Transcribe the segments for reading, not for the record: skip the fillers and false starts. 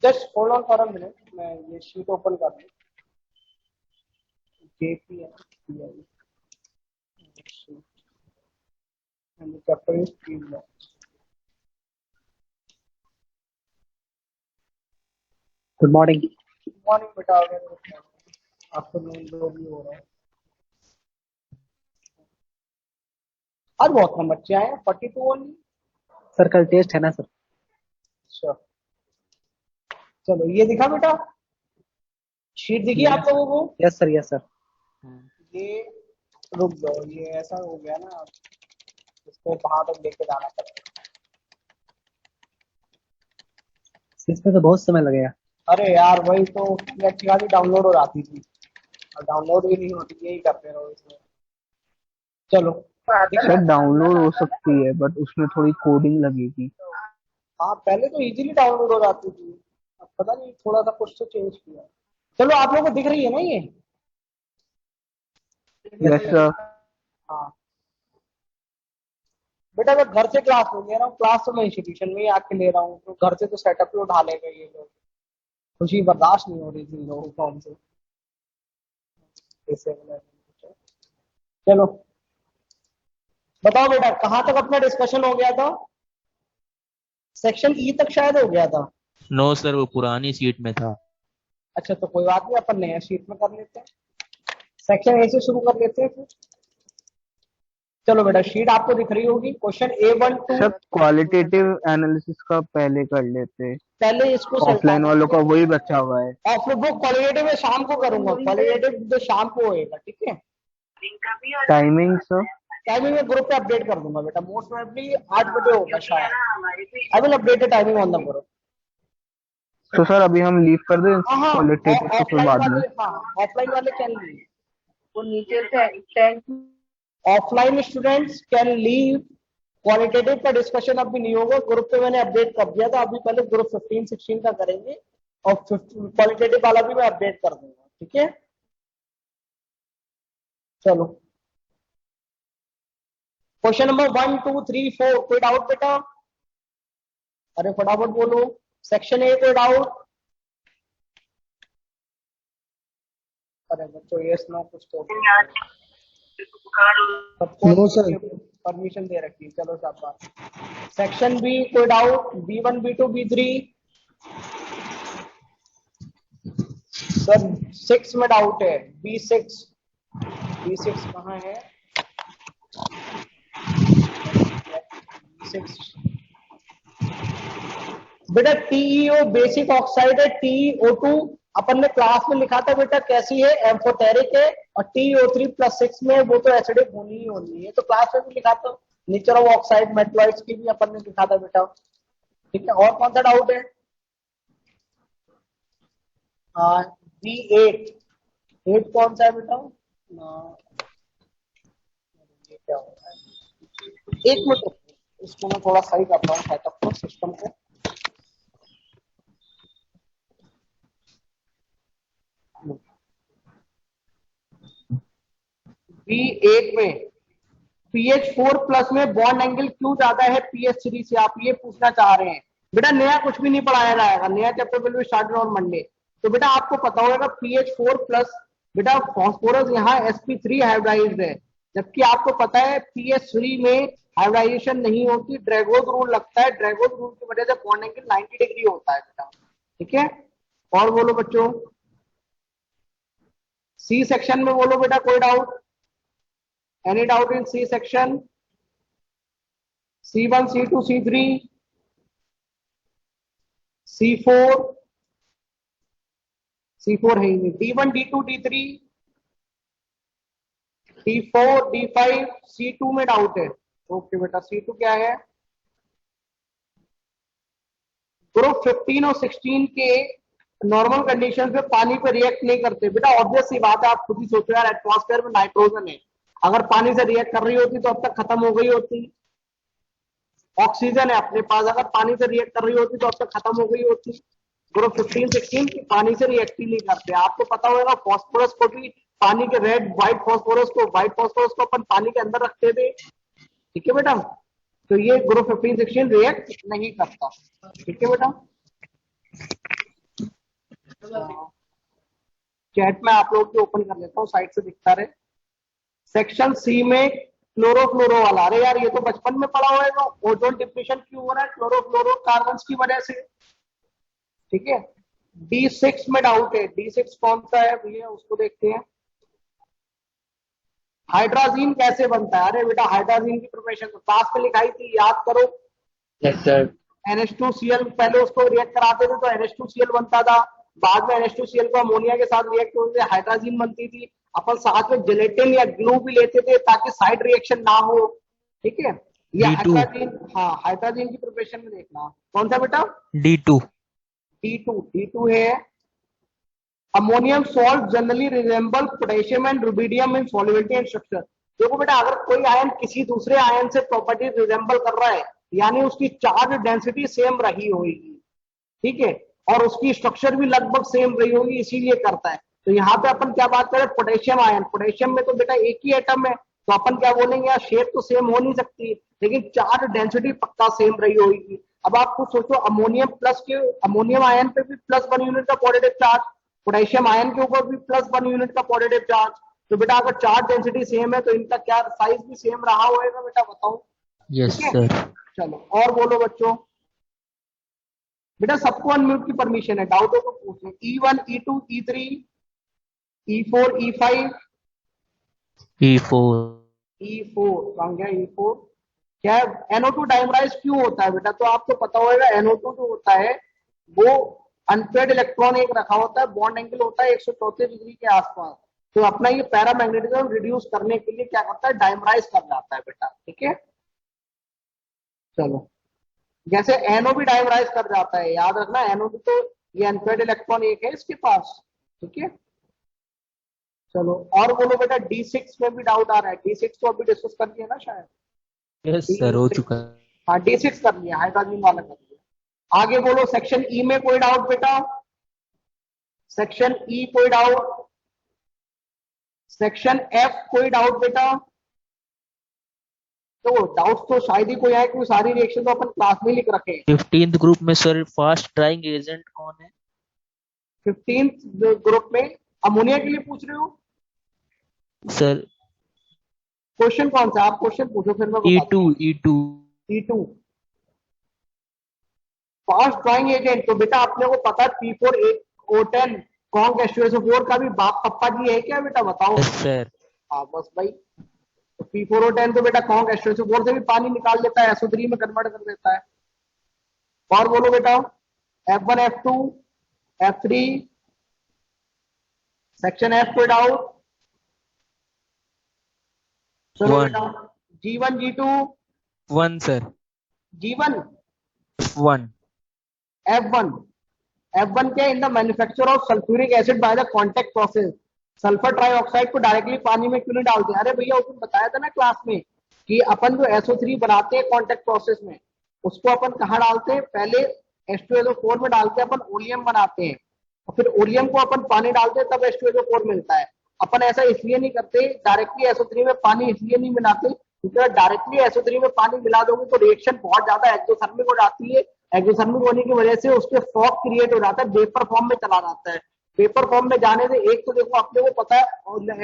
Just hold on for a minute, मैं ये sheet open कर लूं। JPMPI and the chapter is field loss. Good morning. Good morning बेटा, again afternoon जो भी हो रहा है। आज बहुत कम बच्चे आए हैं, 42 ओनली। सर कल टेस्ट है ना सर? अच्छा चलो, ये दिखा बेटा, शीट दिखी आप लोगों को? Yes sir, yes sir. ये रुक जाओ, ये ऐसा हो गया ना, इसको कहाँ तक लेके जाना पड़ेगा। इसमें तो बहुत समय लगेगा। अरे यार वही तो, अच्छी खासी डाउनलोड हो जाती थी और डाउनलोड भी नहीं होती, यही करते रहो इसमें। चलो सर डाउनलोड हो सकती है बट उसमें थोड़ी कोडिंग लगेगी। हाँ, पहले तो इजीली डाउनलोड हो जाती थी, अब पता नहीं थोड़ा सा कुछ तो चेंज किया। चलो आप लोगों को दिख रही है ना ये? Yes sir. हाँ बेटा, मैं घर से क्लास नहीं ले रहा हूँ, क्लास तो मैं इंस्टीट्यूशन में ही आके ले रहा हूँ, तो घर से तो सेटअप ही उठा लेंगे ये लोग। खुशी बर्दाश्त नहीं हो रही थी इन लोगों को हमसे। चलो बताओ बेटा, कहाँ तक अपना डिस्कशन हो गया था? सेक्शन ई तक शायद हो गया था। नो सर, वो पुरानी सीट में था। अच्छा तो कोई बात नहीं, अपन नया शीट में कर लेते हैं, सेक्शन ए से शुरू कर लेते हैं फिर। चलो बेटा, शीट आपको दिख रही होगी, question A1 2। Sir qualitative analysis का पहले कर लेते, पहले इसको ऑफलाइन वालों का वही बचा हुआ है। ऑफलाइन वो क्वालिटेटिव में शाम को करूंगा, क्वालिटेटिव जो शाम को होएगा, ठीक है? Timing sir? टाइमिंग में ग्रुप पे अपडेट कर दूंगा बेटा, मोस्ट प्रोबेबली 8 बजे होगा शायद। I will update the timing on the group. तो सर अभी हम लीव कर दें क्वालिटेटिव को फिर बाद में? ऑफलाइन वाले कैन लीव, वो नीचे से offline students can leave. Qualitative का डिस्कशन अभी नहीं होगा, ग्रुप पे मैंने अपडेट कर दिया था, अभी पहले ग्रुप 15-16 का करेंगे और क्वालिटेटिव वाला भी मैं अपडेट कर दूंगा, ठीक है? चलो क्वेश्चन नंबर 1 2 3 4, कोई डाउट बेटा? अरे फटाफट बोलो, सेक्शन ए कोई डाउट? अरे बच्चों यस नो कुछ तो नो सर। परमिशन दे रखी है, चलो शाबाश। सेक्शन बी कोई doubt? B1 B2 B3? Sir 6 में डाउट है, B6 कहाँ है? B6 बेटा TeO बेसिक ऑक्साइड है, TeO2 अपन ने क्लास में लिखा था बेटा कैसी है, एम्फोटेरिक है, और TO3+6 में वो तो एसिडिक होनी ही होनी है, तो क्लास में भी लिखा था। नेचर ऑफ ऑक्साइड मेटलॉइड्स की भी अपन ने लिखा था बेटा, ठीक है? और कौन सा डाउट है? B8 कौन सा है बेटा? ये क्या हो रहा है, एक मिनट इसको मैं थोड़ा सही करता हूँ सेटअप को, सिस्टम को। B8 में PH4+ में बॉन्ड एंगल क्यों ज्यादा है PH3 से, आप ये पूछना चाह रहे हैं। बेटा नया कुछ भी नहीं पढ़ाया जाएगा, नया chapter will be started on Monday. तो बेटा आपको पता होगा PH4+, बेटा फॉस्फोरस यहाँ sp3 हाइब्रिडाइज्ड है, जबकि आपको पता है PH3 में हाइब्रिडाइजेशन नहीं होती, ड्रैगोज रूल लगता है, ड्रैगोज रूल की वजह से बॉन्ड एंगल 90 डिग्री होता है बेटा, ठीक है? और बोलो बच्चों, सी सेक्शन में बोलो बेटा, कोई doubt? Any doubt in C section? C1 C2 C3 C4 है ही नहीं, D1 D2 D3 D4 D5 C2 में डाउट है। ओके बेटा, C2 क्या है? ग्रुप 15 और 16 के नॉर्मल कंडीशन पे पानी पे रिएक्ट नहीं करते बेटा, ऑब्वियस सी बात है, आप खुद ही सोचो यार, एटमॉस्फेयर में नाइट्रोजन है, अगर पानी से रिएक्ट कर रही होती तो अब तक खत्म हो गई होती। ऑक्सीजन है अपने पास, अगर पानी से रिएक्ट कर रही होती तो अब तक खत्म हो गई होती। ग्रुप 15-16 की पानी से रिएक्ट ही नहीं करते। आपको पता होगा फॉस्फोरस को भी पानी के व्हाइट फॉस्फोरस को अपन पानी के अंदर रखते थे, ठीक है बेटा? तो ये ग्रुप 15-16 रिएक्ट नहीं करता, ठीक है बेटा? चैट में आप लोग को ओपन कर लेता हूँ, साइड से दिखता रहे। सेक्शन सी में क्लोरोफ्लोरो वाला, अरे यार ये तो बचपन में पढ़ा होगा। ओजोन डिप्लीशन क्यों हो रहा है? क्लोरोफ्लोरोकार्बन की वजह से, ठीक है। D6 में डाउट है, D6 कौन सा है भैया, उसको देखते हैं। हाइड्राजीन कैसे बनता है? अरे बेटा हाइड्राजीन की प्रिपरेशन तो क्लास में लिखाई थी, याद करो। Yes sir. NH2Cl पहले उसको रिएक्ट कराते थे तो NH2Cl बनता था, बाद में NH2Cl को अमोनिया के साथ रिएक्ट होते थे, हाइड्राजीन बनती थी। अपन साथ में जिलेटिन या ग्लू भी लेते थे ताकि साइड रिएक्शन ना हो, ठीक है। ये D2 हाइड्राजीन, हाँ हाइड्राजीन की प्रिपरेशन में देखना कौन सा बेटा, D2 D2 है। Ammonium salt generally resemble potassium and rubidium in solubility and structure. देखो बेटा अगर कोई आयन किसी दूसरे आयन से प्रॉपर्टी रिजेंबल कर रहा है, यानी उसकी चार्ज डेंसिटी सेम रही होगी, ठीक है, और उसकी स्ट्रक्चर भी लगभग सेम रही होगी, इसीलिए करता है। तो यहाँ पे अपन क्या बात करें, पोटेशियम आयन, पोटेशियम में तो बेटा एक ही एटम है, तो अपन क्या बोलेंगे यार, शेप तो सेम हो नहीं सकती, लेकिन चार्ज डेंसिटी पक्का सेम रही होगी। अब आप कुछ सोचो, अमोनियम प्लस के, अमोनियम आयन पे भी +1 यूनिट का पॉजिटिव चार्ज, पोटेशियम आयन के ऊपर भी +1 यूनिट का पॉजिटिव चार्ज। तो बेटा अगर चार्ज डेंसिटी सेम है तो इनका क्या साइज भी सेम रहा होगा बेटा, बताओ। यस ठीक है? सर। चलो और बोलो बच्चों। बेटा सबको अनम्यूट की परमिशन है, डाउट हो तो पूछ लें। E1 E2 E3 E4 E5 E4 E4 कहाँ गया E4? क्या है? NO2 डाइमराइज क्यों होता है बेटा? तो आपको पता होगा NO2 जो होता है वो अनपेड इलेक्ट्रॉन एक रखा होता है, बॉन्ड एंगल होता है 134 डिग्री के आसपास। तो अपना ये पैरामैग्नेटिज्म रिड्यूस करने के लिए क्या करता है, डाइमराइज कर जाता है बेटा, ठीक है। चलो जैसे NO भी डाइमराइज कर जाता है, याद रखना NO भी, तो ये अनपेड इलेक्ट्रॉन एक है इसके पास, ठीक है। चलो और बोलो बेटा, D6 में भी डाउट आ रहा है। D6 तो अभी डिस्कस कर लिया ना शायद। यस सर, हो चुका है। हाँ D6 कर लिया, हाइड्रोजन वाला कर लिया। आगे बोलो, सेक्शन ई में कोई डाउट बेटा? सेक्शन ई कोई डाउट? सेक्शन एफ कोई डाउट बेटा? तो डाउट तो शायद ही कोई आए, क्योंकि सारी रिएक्शन तो अपन क्लास में लिख रखे हैं। 15th ग्रुप में सर फास्ट ड्राइंग एजेंट कौन है? 15th ग्रुप में अमोनिया के लिए पूछ रहे हो? सर क्वेश्चन कौन सा? आप क्वेश्चन पूछो फिर मैं बताता हूँ। E2 फास्ट ड्राइंग एजेंट, तो बेटा अपने को पता है P4O10 कॉन्क H2SO4 का भी बाप पप्पा जी है क्या बेटा, बताओ। Yes sir. हाँ बस भाई, तो P4O10 तो बेटा कॉन्क H2SO4 से भी पानी निकाल लेता है, SO3 में कन्वर्ट कर देता है। और बोलो बेटा, F1 F2 F3 section F कोई डाउट? चलो One. बेटा, G1 G2 1 sir. G1 1 F1 क्या, in the manufacture of sulphuric acid by the contact process. Sulphur trioxide को डायरेक्टली पानी में क्यों नहीं डालते? अरे भैया उसने बताया था ना क्लास में कि अपन जो SO3 बनाते हैं कॉन्टेक्ट प्रोसेस में, उसको अपन कहाँ डालते हैं, पहले H2SO4 में डालते हैं, अपन ओलियम बनाते हैं, और फिर ओलियम को अपन पानी डालते हैं, तब H2SO4 मिलता है। अपन ऐसा इसलिए नहीं करते, डायरेक्टली SO3 में पानी इसलिए नहीं मिलाते क्योंकि डायरेक्टली SO3 में पानी मिला दोगे तो रिएक्शन बहुत ज्यादा एक्सोथर्मिक हो जाती है। एक्सोथर्मिक होने की वजह से उसके फॉग क्रिएट हो जाता है, वेपर फॉर्म में चला जाता है। वेपर फॉर्म में जाने से एक तो देखो अपने को पता है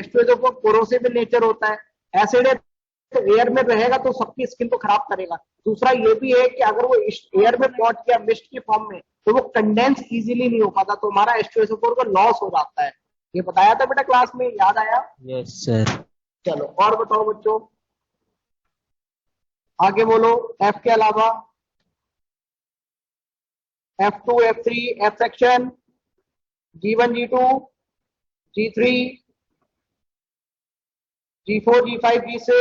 H2SO4 कोरोसिव नेचर होता है, एसिड है, तो एयर में रहेगा तो सबकी स्किन को खराब करेगा। दूसरा ये भी है कि अगर वो एयर में पहुंच गया मिस्ट की फॉर्म में तो वो कंडेंस इजीली नहीं हो पाता, तो हमारा H2SO4 का लॉस हो जाता है। ये बताया था बेटा क्लास में, याद आया? Yes sir. चलो और बताओ बच्चों, आगे बोलो। F के अलावा F2 F3 F section, G1 G2 G3 G4 G5 G6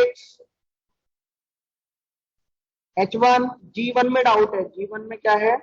H1 G1 में डाउट है। G1 में क्या है?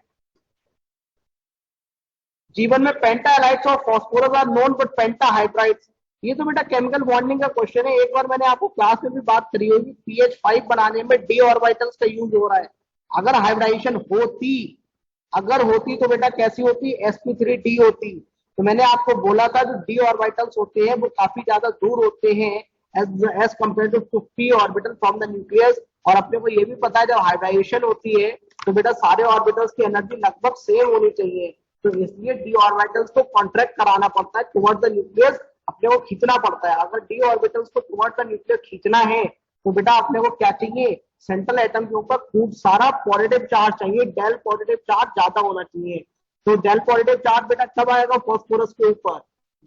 G1 में पेंटा हैलाइड्स और phosphorus are known but penta hydrides. ये तो बेटा केमिकल बॉन्डिंग का क्वेश्चन है, एक बार मैंने आपको क्लास में भी बात करी होगी। pH5 बनाने में d ऑर्बिटल्स का यूज हो रहा है। अगर हाइब्रिडाइजेशन होती तो बेटा कैसी होती, sp3d होती। तो मैंने आपको बोला था जो d ऑर्बिटल्स होते हैं वो काफी ज्यादा दूर होते हैं as compare to p orbital from the nucleus. और अपने को ये भी पता है जब हाइब्रिडाइजेशन होती है तो बेटा सारे ऑर्बिटल्स की एनर्जी लगभग सेम होनी चाहिए। तो इसलिए डी ऑर्बिटल्स को कॉन्ट्रैक्ट कराना पड़ता है टुवर्ड द न्यूक्लियस, अपने को खींचना पड़ता है। अगर डी ऑर्बिटल्स को टुवर्ड द न्यूक्लियस खींचना है तो बेटा अपने को क्या चाहिए, सेंट्रल एटम के ऊपर खूब सारा पॉजिटिव चार्ज चाहिए, डेल पॉजिटिव चार्ज ज्यादा होना चाहिए। तो डेल पॉजिटिव चार्ज बेटा कब आएगा फॉस्फोरस के ऊपर,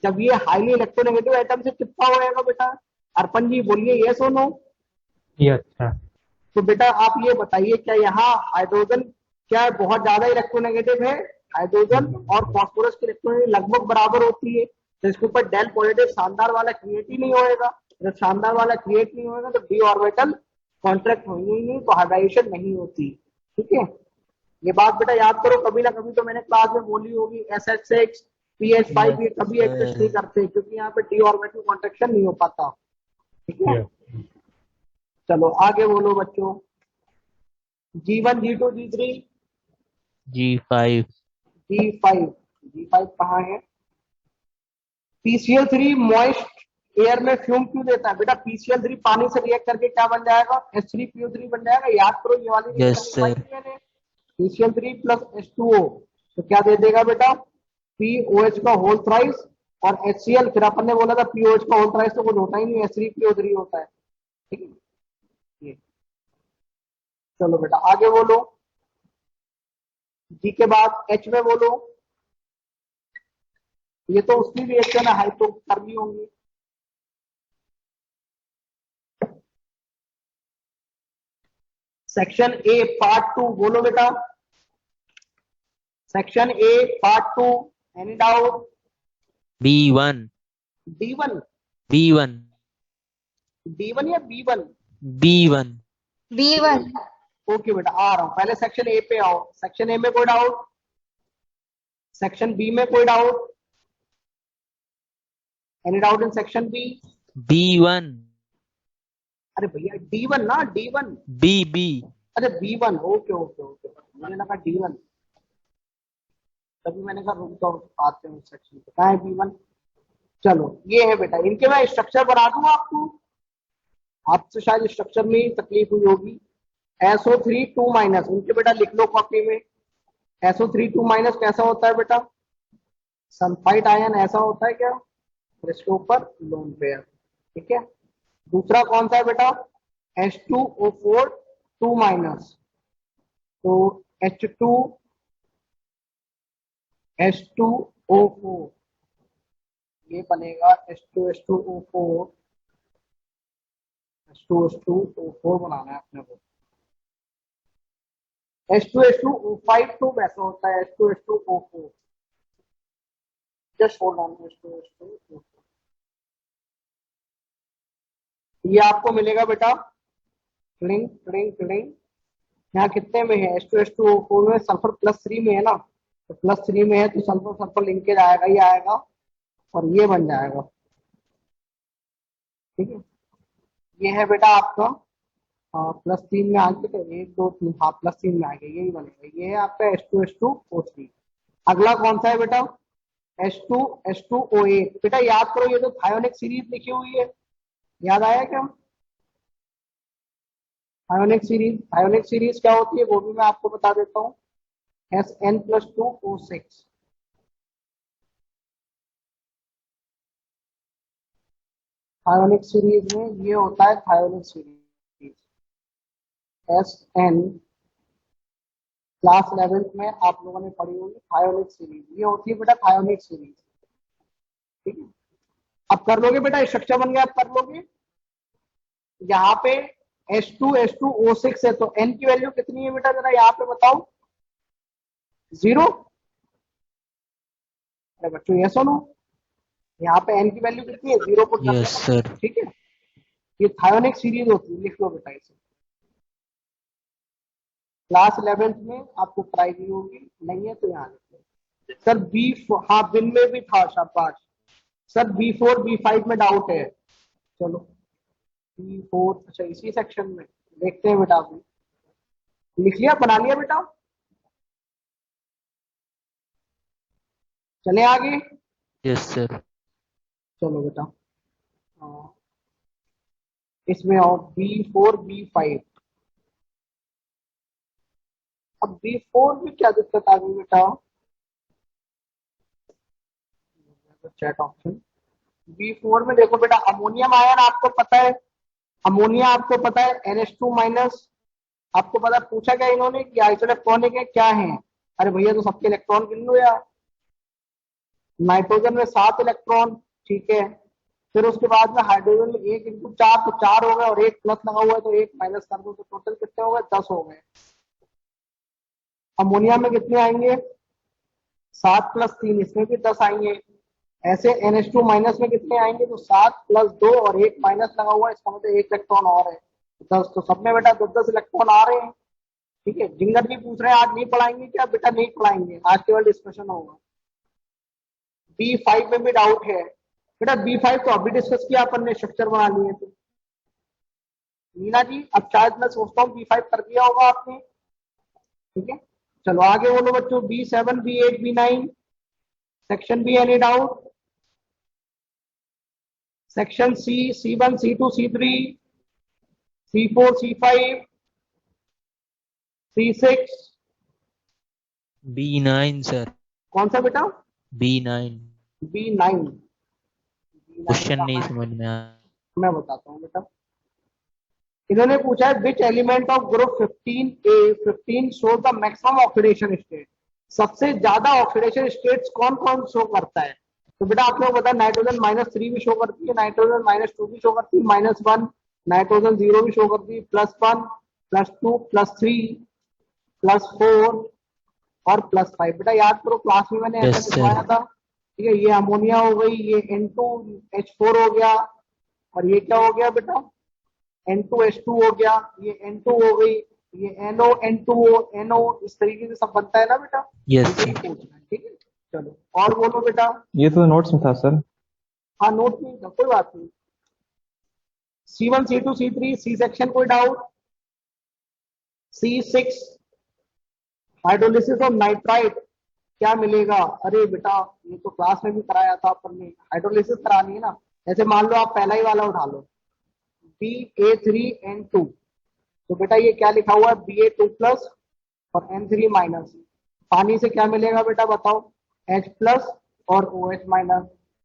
जब ये हाईली इलेक्ट्रोनेगेटिव एटम से चिपका होएगा बेटा। अर्पण जी बोलिए यस और नो। Yes sir. तो बेटा आप ये बताइए क्या यहाँ हाइड्रोजन क्या बहुत ज्यादा इलेक्ट्रोनेगेटिव है, हाइड्रोजन और फास्फोरस की इलेक्ट्रोनेगेटिव लगभग बराबर होती है, तो इसके ऊपर डेल पॉजिटिव शानदार वाला क्रिएट ही नहीं होएगा। जब शानदार वाला क्रिएट नहीं होएगा तो डी ऑर्बिटल कॉन्ट्रैक्ट होंगे ही नहीं, तो हाइब्रिडाइजेशन नहीं होती। ठीक है, ये बात बेटा याद करो, कभी ना कभी तो मैंने क्लास में बोली होगी। SH6 PH5 ये कभी एग्जिस्ट नहीं करते क्योंकि यहाँ पे डी ऑर्बिटल कॉन्ट्रैक्शन नहीं हो पाता। ठीक है, चलो आगे बोलो बच्चों। G1 G2 G3 G5 G5 कहाँ है? PCl3 मॉइस्ट एयर में फ्यूम क्यों देता है बेटा? PCl3 पानी से रिएक्ट करके क्या बन जाएगा, H3PO3 बन जाएगा। याद करो ये वाली Yes, sir. PCl3 plus H2O तो क्या दे देगा बेटा, POH का होल थ्राइस और HCl, फिर अपन ने बोला था POH का होल थ्राइस तो कुछ होता ही नहीं, H3PO3 होता है। ठीक है, ये चलो बेटा आगे बोलो। G के बाद H में बोलो। ये तो उसकी रिएक्शन है, हाइड्रो करनी होंगी। सेक्शन ए पार्ट 2 बोलो बेटा। Section A part 2, any doubt? B1 D1 B1 D1 या B1? B1 B1 ओके बेटा आ रहा हूं, पहले सेक्शन ए पे आओ। सेक्शन ए में कोई डाउट? सेक्शन बी में कोई doubt? Any doubt in section B? B1 अरे भैया D1 ना, D1। B अरे B1, ओके ओके ओके, मैंने लगा D1, तभी मैंने कहा रुक जाओ आते हैं सेक्शन पे। कहाँ है B1? चलो ये है बेटा, इनके मैं स्ट्रक्चर बना दूं आपको, आपसे शायद स्ट्रक्चर में ही तकलीफ हुई होगी। SO3 2- इनके बेटा लिख लो कॉपी में। SO3 2- कैसा होता है बेटा? सल्फाइड आयन ऐसा होता है क्या, और इसके ऊपर लोन पेयर। ठीक है, दूसरा कौन सा है बेटा? H2O4 2-, तो H2O4 ये बनेगा H2O4 बनाना है अपने को। H2O5 तो वैसा होता है H2O4, just hold on. H2O4 ये आपको मिलेगा बेटा क्लिंग क्लिंग क्लिंग। यहाँ कितने में है? H2O4 में सल्फर +3 में है ना, तो +3 में है तो सल्फर सल्फर लिंकेज आएगा ही आएगा और ये बन जाएगा। ठीक है, ये है बेटा आपका +3 में आगे, तो 1 2 3, हाँ +3 में आएगा, यही बनेगा। ये है आपका H2O3। अगला कौन सा है बेटा? H2O8। बेटा याद करो, ये तो थायोनिक सीरीज लिखी हुई है, याद आया क्या? थायोनिक सीरीज क्या होती है वो भी मैं आपको बता देता हूँ। SN+2O6। थायोनिक सीरीज में ये होता है thionic series. SN class 11th में आप लोगों ने पढ़ी होगी थायोनिक सीरीज, ये होती है बेटा थायोनिक सीरीज। ठीक है, अब कर लोगे बेटा, स्ट्रक्चर बन गया, अब कर लोगे। यहाँ पे H2O6 है तो N की वैल्यू कितनी है बेटा, जरा यहाँ पे बताओ। 0? अरे बच्चों ये सुनो, यहाँ पे N की वैल्यू कितनी है? 0 पुट कर Yes, देना। sir. ठीक है, ये थायोनिक सीरीज होती है, लिख लो बेटा इसे। क्लास 11th में आपको कराई गई होगी, नहीं है तो यहाँ लिख लो। सर हाँ बिन में भी था, शाबाश। सर B4 B5 में डाउट है, चलो B4, अच्छा इसी सेक्शन में देखते हैं बेटा। अभी लिख लिया, बना लिया बेटा, चले आगे। Yes, sir. चलो बेटा इसमें आओ B4 B5। अब B4 में क्या दिक्कत आ गई बेटा? Chat option. B4 में देखो बेटा, अमोनियम आयन आपको पता है, अमोनिया आपको पता है NH2 माइनस, आपको पता पूछा क्या इन्होंने कि आइसोइलेक्ट्रॉनिक है क्या है? अरे भैया तो सबके इलेक्ट्रॉन गिन लो यार। नाइट्रोजन में 7 इलेक्ट्रॉन, ठीक है। फिर उसके बाद में हाइड्रोजन में 1 इंटू 4 तो 4 हो गए, और 1 प्लस लगा हुआ है तो 1 माइनस कर दो, तो टोटल कितने हो गए? 10 हो गए। अमोनिया में कितने आएंगे? 7 प्लस 3, इसमें भी 10 आएंगे। ऐसे NH2 माइनस में कितने आएंगे? तो 7 प्लस 2 और 1 माइनस लगा हुआ है, इसका मतलब 1 इलेक्ट्रॉन और है, 10। तो सब में बेटा 10-10 इलेक्ट्रॉन आ रहे हैं, ठीक है। जिंगर भी पूछ रहे हैं आज नहीं पढ़ाएंगे क्या? बेटा नहीं पढ़ाएंगे, आज केवल डिस्कशन होगा। B5 में भी डाउट है बेटा, B5 तो अभी डिस्कस किया अपन ने, स्ट्रक्चर बना लिए थे। मीना जी अब शायद मैं सोचता हूँ B5 कर दिया होगा आपने, ठीक है। चलो आगे बोलो बच्चों, B7, B8, B9 section B, any doubt? Section C, C1, C2, C3, C4, C5, C6, B9 sir, कौन सा बेटा? B9। B9। क्वेश्चन नहीं समझ में आया। मैं बताता हूँ बेटा, इन्होंने पूछा है which element of group 15A show the maximum oxidation state. सबसे ज्यादा ऑक्सीडेशन स्टेट्स कौन कौन शो करता है? तो बेटा आप लोग बताओ, नाइट्रोजन -3 भी शो करती है, नाइट्रोजन -2 भी शो करती है, -1, नाइट्रोजन 0 भी शो करती है, +1, +2, +3, +4 और +5। बेटा याद करो, क्लास में मैंने ऐसा Yes, sir. दिखवाया था, ठीक है। ये अमोनिया हो गई, ये N2H4 हो गया, और ये क्या हो गया बेटा? N2H2 हो गया, ये N2 हो गई, ये NO, N2O, NO, इस तरीके से सब बनता है ना बेटा। Yes, इसे ही sir. पूछना है, ठीक है। चलो और बोलो बेटा। ये तो नोट्स में था सर। हाँ नोट नहीं था, कोई बात नहीं। C1, C2, C3, C section कोई doubt? C6 hydrolysis of nitrite क्या मिलेगा? अरे बेटा ये तो क्लास में भी कराया था अपन ने, हाइड्रोलिसिस करानी है ना। जैसे मान लो आप पहला ही वाला उठा लो, BA3N2, तो बेटा ये क्या लिखा हुआ है? BA2 प्लस और N3 माइनस। पानी से क्या मिलेगा बेटा बताओ? H प्लस और OH माइनस।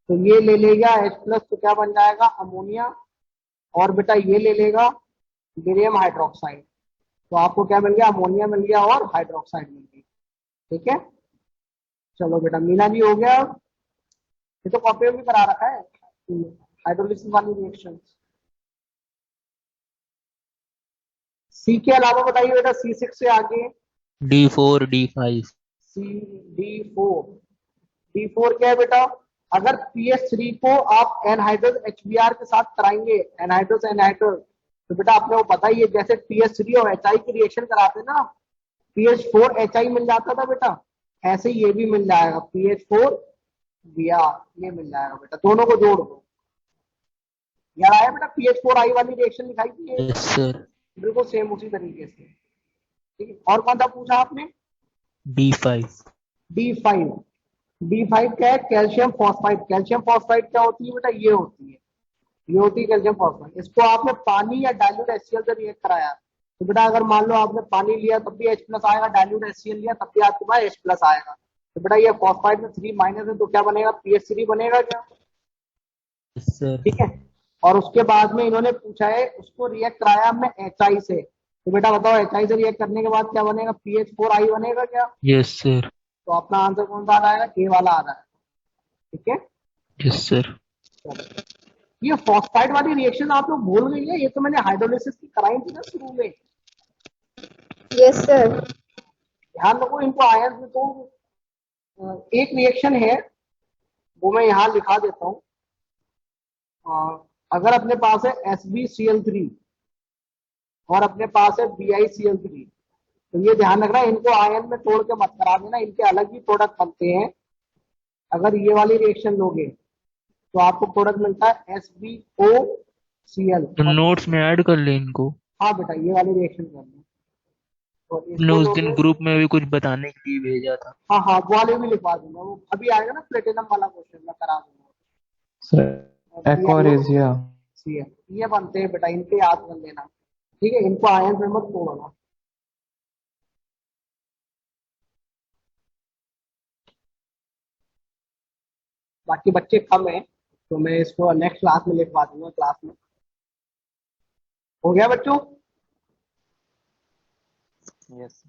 तो ये ले लेगा H प्लस, तो क्या बन जाएगा? अमोनिया। और बेटा ये ले लेगा बेरियम हाइड्रोक्साइड, तो आपको क्या मिल गया? अमोनिया मिल गया और हाइड्रोक्साइड मिल गई, ठीक है। चलो बेटा मीना जी हो गया, ये तो कॉपी में भी करा रखा है हाइड्रोलिसिस वाली रिएक्शन। सी के अलावा बताइए बेटा, C6 से आगे। D4, D5। D4 क्या है बेटा? अगर PH3 को आप एनहाइड्रस HBr के साथ कराएंगे, एनहाइड्रस एनहाइड्रस, तो बेटा आपने वो पता ही है, जैसे PH3 और HI की रिएक्शन कराते ना, PH4 HI मिल जाता था बेटा, ऐसे ये भी मिल जाएगा, PH4 Br ये मिल जाएगा बेटा। दोनों को जोड़ दो, यार आया बेटा? PH4 I वाली रिएक्शन दिखाई थी, Yes, sir. बिल्कुल सेम उसी तरीके से, ठीक है। और कौन सा पूछा आपने? D5। D5 क्या है? Calcium phosphide. कैल्शियम फॉस्फाइड क्या होती है बेटा? ये होती है, ये होती है कैल्शियम फॉस्फाइड। इसको आपने पानी या डाइल्यूट HCl से रिएक्ट कराया, तो बेटा अगर मान लो आपने पानी लिया तब भी H प्लस आएगा, डाइल्यूट HCl लिया तब भी आपके पास H प्लस आएगा। तो बेटा ये फॉस्फाइड में 3 माइनस है, तो क्या बनेगा? PH3 बनेगा क्या? Yes, sir. ठीक है। और उसके बाद में इन्होंने पूछा है, उसको रिएक्ट कराया हमने HI से, तो बेटा बताओ HI से रिएक्ट करने के बाद क्या बनेगा? PH4I बनेगा क्या? Yes, sir. तो अपना आंसर कौन सा आ जाएगा? ए वाला आ जाएगा, ठीक है। Yes, sir. ये फॉस्फाइड वाली रिएक्शन आप लोग भूल गई है, ये तो मैंने हाइड्रोलिसिस की कराई थी ना शुरू में। Yes sir. ध्यान रखो इनको, आयन में तो एक रिएक्शन है वो मैं यहाँ लिखा देता हूँ। अगर अपने पास है SbCl3 और अपने पास है BiCl3, तो ये ध्यान रखना इनको आयन में तोड़ के मत करा देना, इनके अलग ही प्रोडक्ट बनते हैं। अगर ये वाली रिएक्शन लोगे तो आपको प्रोडक्ट मिलता है SbOCl। तो नोट्स में ऐड कर ले इनको। हाँ बेटा ये वाली रिएक्शन करना, तो हमने इसको उस लोगे। दिन ग्रुप में भी कुछ बताने के लिए भेजा था। हाँ हाँ वो वाले भी लिखवा दूंगा, वो अभी आएगा ना प्लेटिनम वाला क्वेश्चन, मैं करा दूंगा। सर एक्वारेजिया ये बनते हैं बेटा, इनके याद कर लेना, ठीक है। इनको आयन में मत तोड़ना। बाकी बच्चे कम है, तो मैं इसको नेक्स्ट क्लास में लिखवा दूंगा क्लास में। हो गया बच्चों? यस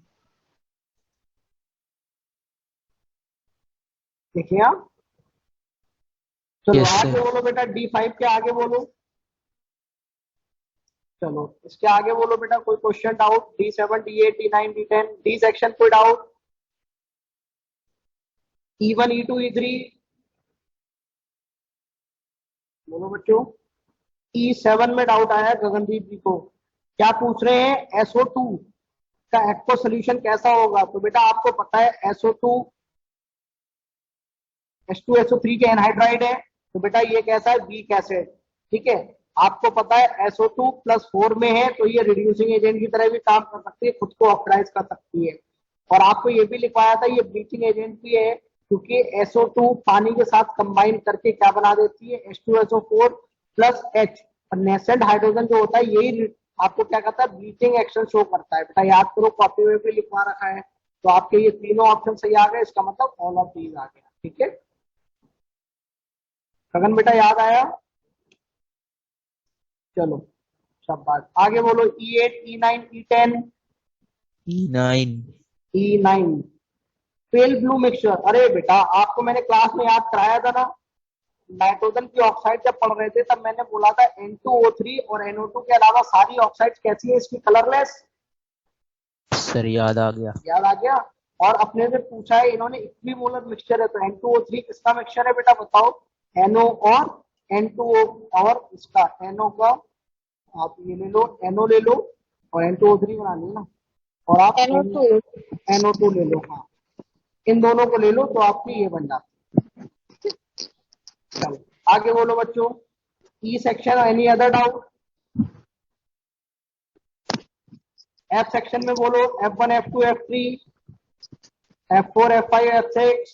देखिए आप, चलो Yes, आगे sir. बोलो बेटा, D5 के आगे बोलो। चलो इसके आगे बोलो बेटा, कोई question doubt? D7, D8, D9, D10, D section कोई डाउट? E1, E2, E3 बोलो बच्चों। E7 में डाउट आया है गगनदीप जी को, क्या पूछ रहे हैं? SO2 का एक्वा सोल्यूशन कैसा होगा? तो बेटा आपको पता है SO2 H2SO3 के एनहाइड्राइड है, तो बेटा ये कैसा है? Weak acid. ठीक है, आपको पता है SO2 +4 में है, तो ये रिड्यूसिंग एजेंट की तरह भी काम कर सकती है, खुद को ऑक्सीडाइज कर सकती है। और आपको ये भी लिखवाया था ये ब्लीचिंग एजेंट भी है, क्योंकि SO2 पानी के साथ कंबाइन करके क्या बना देती है? H2SO4 +H। और नेसेंट हाइड्रोजन जो होता है यही आपको क्या कहता है? ब्लीचिंग एक्शन शो करता है। बेटा याद करो, कॉपी में भी लिखवा रखा है। तो आपके ये तीनों ऑप्शन सही आ गए, इसका मतलब ऑल ऑफ दीज आ गया। ठीक है गगन बेटा, याद आया? चलो शाबाश, आगे बोलो। E8, E9, E10, E9. E9 pale blue mixture. अरे बेटा आपको मैंने क्लास में याद कराया था ना, नाइट्रोजन की ऑक्साइड जब पढ़ रहे थे तब मैंने बोला था N2O3 और NO2 के अलावा सारी ऑक्साइड कैसी है? इसकी कलरलेस। सर याद आ गया. याद आ गया? और अपने से पूछा है इन्होंने इक्विमोलर मिक्सचर है, तो N2O3 किसका मिक्सचर है बेटा बताओ? NO और N2O, और इसका NO का आप ये ले लो, NO ले लो, और N2O3 बना लो ना, और आप NO2 NO2 ले लो। हाँ, इन दोनों को ले लो तो आपकी ये बन जाती है। चलो आगे बोलो बच्चों। E section, any other doubt? F section में बोलो। F1, F2, F3, F4, F5, F6।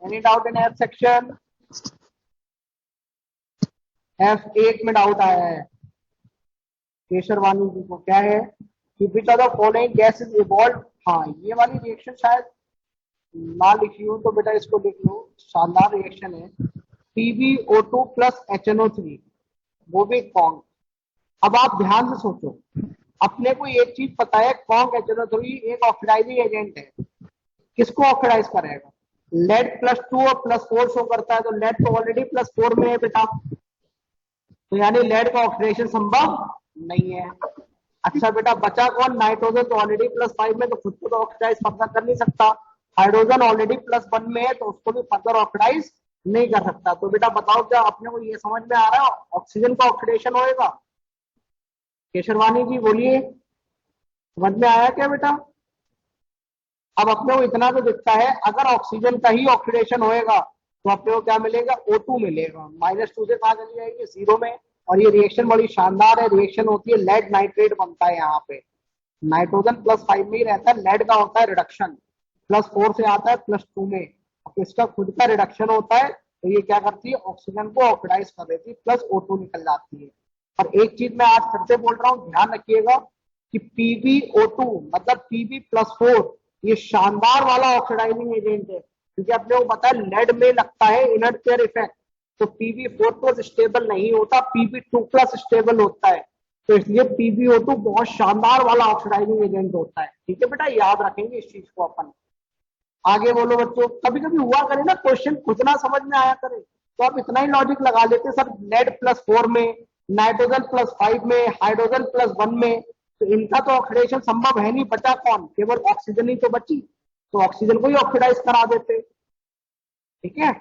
Any doubt in F section? F8 में डाउट आया है केशरवानी जी को, क्या है? कि which are the following gases evolve. हाँ, ये वाली रिएक्शन शायद ना लिखी हो तो बेटा इसको लिख लो, शानदार रिएक्शन है। PbO2 + HNO3, वो भी कॉन्क। अब आप ध्यान से सोचो, अपने को एक चीज पता है, कॉन्क HNO3 एक ऑक्सीडाइजिंग एजेंट है। किसको ऑक्सीडाइज करेगा? लेड +2 और +4 शो करता है, तो लेड तो ऑलरेडी +4 में है बेटा, तो यानी लेड का ऑक्सीडेशन संभव नहीं है। अच्छा बेटा बचा कौन? नाइट्रोजन तो ऑलरेडी +5 में, तो खुद को तो ऑक्सीडाइज फर्दर कर नहीं सकता। हाइड्रोजन ऑलरेडी +1 में है, तो उसको भी फर्दर ऑक्सीडाइज नहीं कर सकता। तो बेटा बताओ, क्या अपने को ये समझ में आ रहा है ऑक्सीजन का ऑक्सीडेशन होएगा? केशरवानी जी बोलिए, समझ में आया क्या बेटा? अब अपने को इतना तो दिखता है, अगर ऑक्सीजन का ही ऑक्सीडेशन होएगा तो अपने को क्या मिलेगा? O2 मिलेगा। -2 से कहा चली जाएगी? 0 में। और ये रिएक्शन बड़ी शानदार है, रिएक्शन होती है, लेड नाइट्रेट बनता है। यहाँ पे नाइट्रोजन +5 में ही रहता है, लेड का होता है रिडक्शन, +4 से आता है +2 में। इसका खुद का रिडक्शन होता है, तो ये क्या करती है? ऑक्सीजन को ऑक्सीडाइज कर देती है, +O2 निकल जाती है। और एक चीज मैं आज फिर से बोल रहा हूँ, ध्यान रखिएगा कि PbO2 मतलब Pb+4 ये शानदार वाला ऑक्सीडाइजिंग एजेंट है, क्योंकि अपने को पता है लेड में लगता है इनर्ट पेयर इफेक्ट, तो Pb4+ स्टेबल नहीं होता, Pb2+ स्टेबल होता है। तो इसलिए PbO2 बहुत शानदार वाला ऑक्सीडाइजिंग एजेंट होता है। ठीक है बेटा, याद रखेंगे इस चीज को अपन। आगे बोलो बच्चों। कभी कभी हुआ करे ना क्वेश्चन खुद ना समझ में आया करे, तो आप इतना ही लॉजिक लगा लेते सर, लेड +4 में, नाइट्रोजन +5 में, हाइड्रोजन +1 में, तो इनका तो ऑक्सीडेशन संभव है नहीं, बचा कौन? केवल ऑक्सीजन ही तो बची, तो ऑक्सीजन को ही ऑक्सीडाइज करा देते। ठीक है,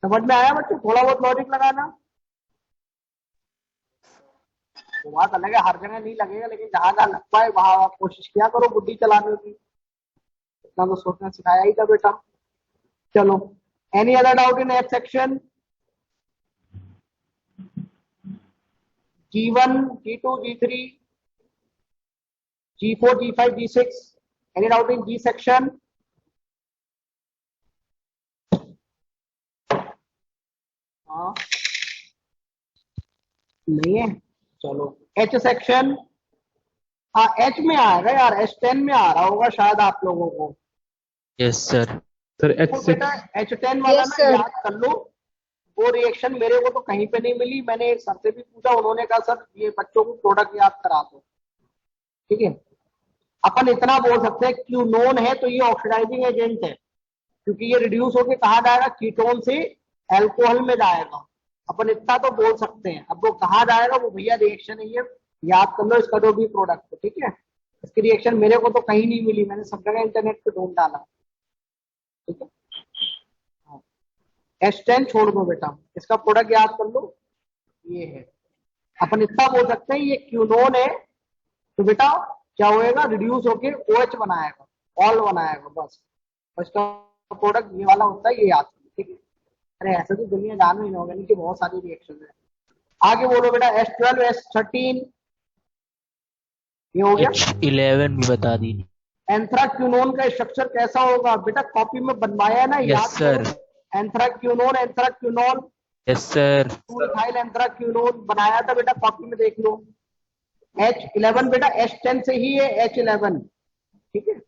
समझ में आया बच्चों? थोड़ा बहुत लॉजिक लगाना। तो बात अलग है, हर जगह नहीं लगेगा, लेकिन जहां जहां लग पाए वहां कोशिश किया करो बुद्धि चलाने की। इतना तो सोचना सिखाया ही था बेटा। चलो, any other doubt in F section? G1, G2, G3, G4, G5, G6, any doubt in G section? हाँ, नहीं है। चलो H सेक्शन। हाँ H में आएगा यार, H10 में आ रहा होगा शायद आप लोगों को। Yes, sir. सर तो बेटा H10 वाला Yes, ना sir. याद कर लो। वो रिएक्शन मेरे को तो कहीं पे नहीं मिली, मैंने एक सर से भी पूछा, उन्होंने कहा सर ये बच्चों को प्रोडक्ट याद करा दो। ठीक है, अपन इतना बोल सकते हैं क्यूनोन है तो ये ऑक्सीडाइजिंग एजेंट है, क्योंकि ये रिड्यूस होके कहा जाएगा, कीटोन से एल्कोहल में जाएगा। अपन इतना तो बोल सकते हैं। अब वो कहा जाएगा वो भैया रिएक्शन है, ये याद कर लो, इसका जो भी प्रोडक्ट है। ठीक है, इसकी रिएक्शन मेरे को तो कहीं नहीं मिली, मैंने सब जगह इंटरनेट पे ढूंढ डाला। ठीक है, H10 छोड़ दो बेटा, इसका प्रोडक्ट याद कर लो, ये है। अपन इतना बोल सकते हैं ये क्यूनोन है तो बेटा क्या होएगा, रिड्यूस होके OH बनाएगा, ऑल बनाएगा बस। और इसका प्रोडक्ट ये वाला होता है, ये याद करो। ठीक है, अरे ऐसे तो दुनिया जान ही होगा नहीं कि बहुत सारी रिएक्शन है। आगे बोलो बेटा, H12 H13 ये हो गया। H11 भी बता दी। एंथ्राक्यूनोन का स्ट्रक्चर कैसा होगा बेटा, कॉपी में बनवाया है ना, Yes, याद sir. करो। Anthraquinone yes sir. Methyl anthraquinone बनाया था बेटा, कॉपी में देख लो। H11 बेटा H10 से ही है, H11। ठीक है,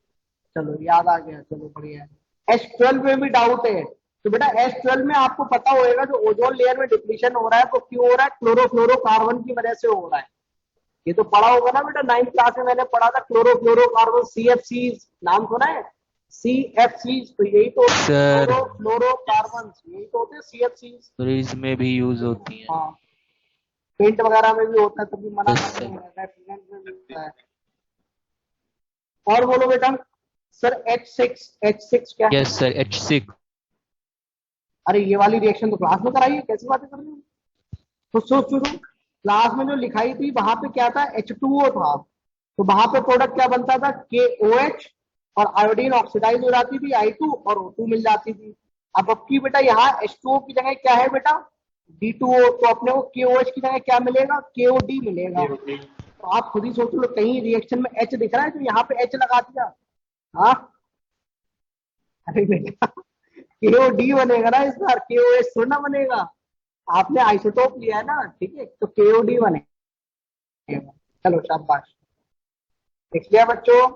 चलो याद आ गया, चलो बढ़िया है। H12 में भी डाउट है तो बेटा H12 में आपको पता होएगा जो ओजोन लेयर में डिप्लीशन हो रहा है वो क्यों हो रहा है, क्लोरोफ्लोरोकार्बन की वजह से हो रहा है। ये तो पढ़ा होगा ना बेटा, 9th क्लास में मैंने पढ़ा था, क्लोरोफ्लोरोकार्बन, CFCs नाम सुना है, CFCs, तो यही तो Sir. क्लोरोफ्लोरोकार्बन, यही तो होते हैं CFCs। फ्रिज में भी यूज होती है। हाँ, पेंट वगैरह में भी होता है, तभी मना Yes, करते sir. हैं, रेफ्रिजरेंट में भी होता है। और बोलो बेटा, सर H6 क्या है? Yes sir H6। अरे ये वाली रिएक्शन तो क्लास में कराई है, कैसी बातें कर रहे हो? तो सोचो, क्लास में जो लिखाई थी वहां पे क्या था, H2O था, तो वहां पे प्रोडक्ट क्या बनता था, KOH, और आयोडीन ऑक्सीडाइज हो जाती थी, I2 और O2 मिल जाती थी। अब की बेटा यहाँ H2O की जगह क्या है बेटा, D2O, तो अपने को KOH की जगह क्या मिलेगा, KOD मिलेगा। तो आप खुद ही सोच लो, कहीं रिएक्शन में H दिख रहा है तो यहाँ पे H लगा दिया। हाँ, अरे बेटा KOD बनेगा ना इस बार, KOH थोड़ा ना बनेगा, आपने आइसोटोप लिया है ना। ठीक है, तो KOD बनेगा। चलो शाबाश, देख लिया बच्चों।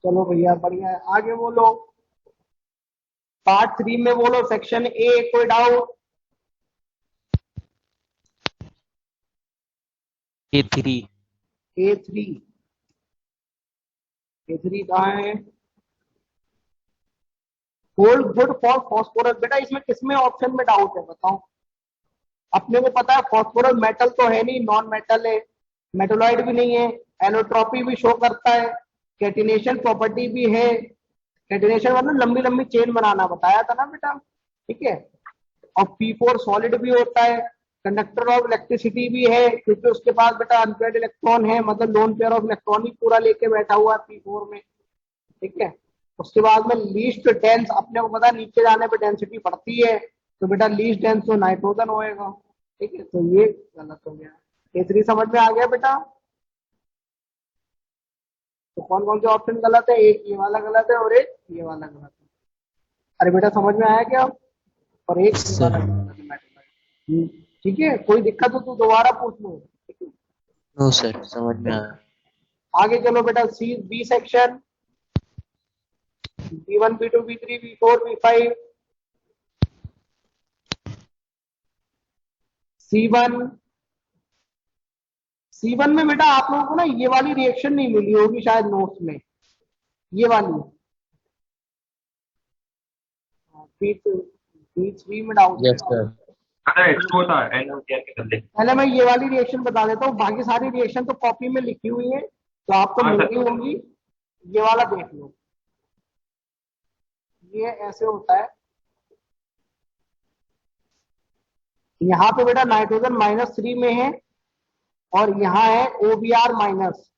चलो भैया बढ़िया है, आगे बोलो। पार्ट 3 में बोलो, सेक्शन A, कोई डाउट? A3। A3 कहाँ है? होल्ड गुड फॉर फॉस्फोरस, बेटा इसमें किसमें ऑप्शन में डाउट है बताओ? अपने को पता है फॉस्फोरस मेटल तो है नहीं, नॉन मेटल है, मेटोलॉइड भी नहीं है, एलोट्रॉपी भी शो करता है, कैटिनेशन प्रॉपर्टी भी है। कैटिनेशन मतलब लंबी लंबी चेन बनाना, बताया था ना बेटा। ठीक है, और P4 सॉलिड भी होता है, कंडक्टर ऑफ इलेक्ट्रिसिटी भी है, क्योंकि उसके पास बेटा अनपेयर्ड इलेक्ट्रॉन है, मतलब लोन पेयर ऑफ इलेक्ट्रॉन ही पूरा लेके बैठा हुआ है P4 में। ठीक है, उसके बाद में लीस्ट डेंस, अपने को पता है नीचे जाने पे डेंसिटी बढ़ती है, तो बेटा लीस्ट डेंस तो नाइट्रोजन होएगा। ठीक है, तो ये गलत हो गया। A3 समझ में आ गया बेटा? तो कौन कौन से ऑप्शन गलत है? एक ये वाला गलत है और एक ये वाला गलत है। अरे बेटा समझ में आया क्या? और एक ये वाला गलत है। ठीक है, कोई दिक्कत हो तो दोबारा पूछ लो। ठीक है, नो सर समझ में आया। आगे चलो बेटा, B section, B1 B2 B3 B4 B5 C1 में बेटा आप लोगों को ना ये वाली रिएक्शन नहीं मिली होगी शायद नोट्स में, ये वाली। B3 में डाउट। Yes sir. पहले मैं ये वाली रिएक्शन बता देता हूँ, बाकी सारी रिएक्शन तो कॉपी में लिखी हुई है तो आपको मिल गई होंगी। ये वाला देख लो, ये ऐसे होता है। यहाँ पे बेटा नाइट्रोजन -3 में है और यहाँ है OBr माइनस।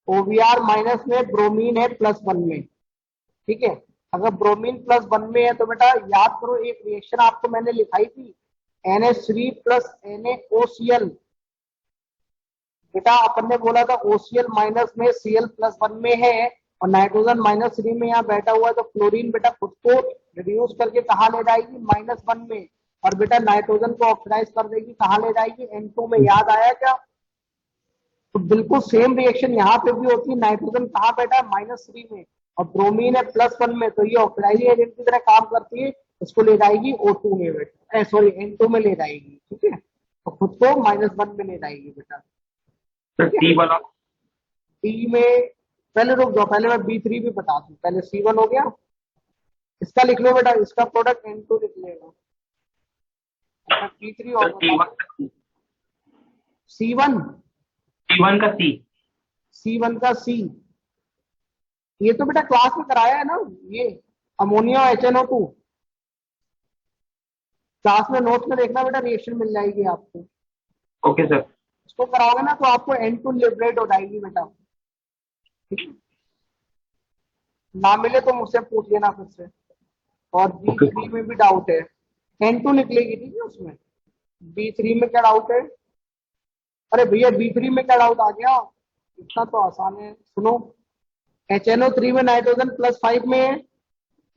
OBr माइनस में ब्रोमीन है +1 में। ठीक है, अगर ब्रोमीन +1 में है तो बेटा याद करो, एक रिएक्शन आपको मैंने लिखाई थी, NH3 + NaOCl। बेटा अपन ने बोला था OCl माइनस में, Cl +1 में है और नाइट्रोजन -3 में यहाँ बैठा हुआ है, तो क्लोरीन बेटा खुद को रिड्यूस करके कहाँ ले जाएगी, -1 में, और बेटा नाइट्रोजन को ऑक्सीडाइज कर देगी, कहाँ ले जाएगी, N2 में। याद आया क्या? तो बिल्कुल सेम रिएक्शन यहाँ पे भी होती है, नाइट्रोजन कहाँ बैठा है, -3 में, और ब्रोमीन है +1 में, तो ये ऑक्सीडाइजिंग एजेंट की तरह काम करती है, इसको ले जाएगी O2 में बेटा, सॉरी N2 में ले जाएगी, ठीक है, तो खुद को -1 में ले जाएगी बेटा। सर टी वाला डी में पहले रुक जाओ, पहले मैं B3 भी बता दूं, पहले C1 हो गया, इसका लिख लो बेटा, इसका प्रोडक्ट N2 निकलेगा, B3 सर और C1 टी1 का सी C1 का C, ये तो बेटा क्लास में कराया है ना, ये अमोनिया HNO2, क्लास में नोट्स में देखना बेटा, रिएक्शन मिल जाएगी आपको, ओके सर। इसको कराओगे ना तो आपको N2 लिबरेट हो जाएगी बेटा, ठीक है, ना मिले तो मुझसे पूछ लेना फिर से। और B3 में भी डाउट है, N2 निकलेगी, ठीक है, उसमें B3 में क्या डाउट है, अरे भैया B3 में क्या डाउट आ गया, इतना तो आसान है, सुनो, HNO3 में नाइट्रोजन +5 में है,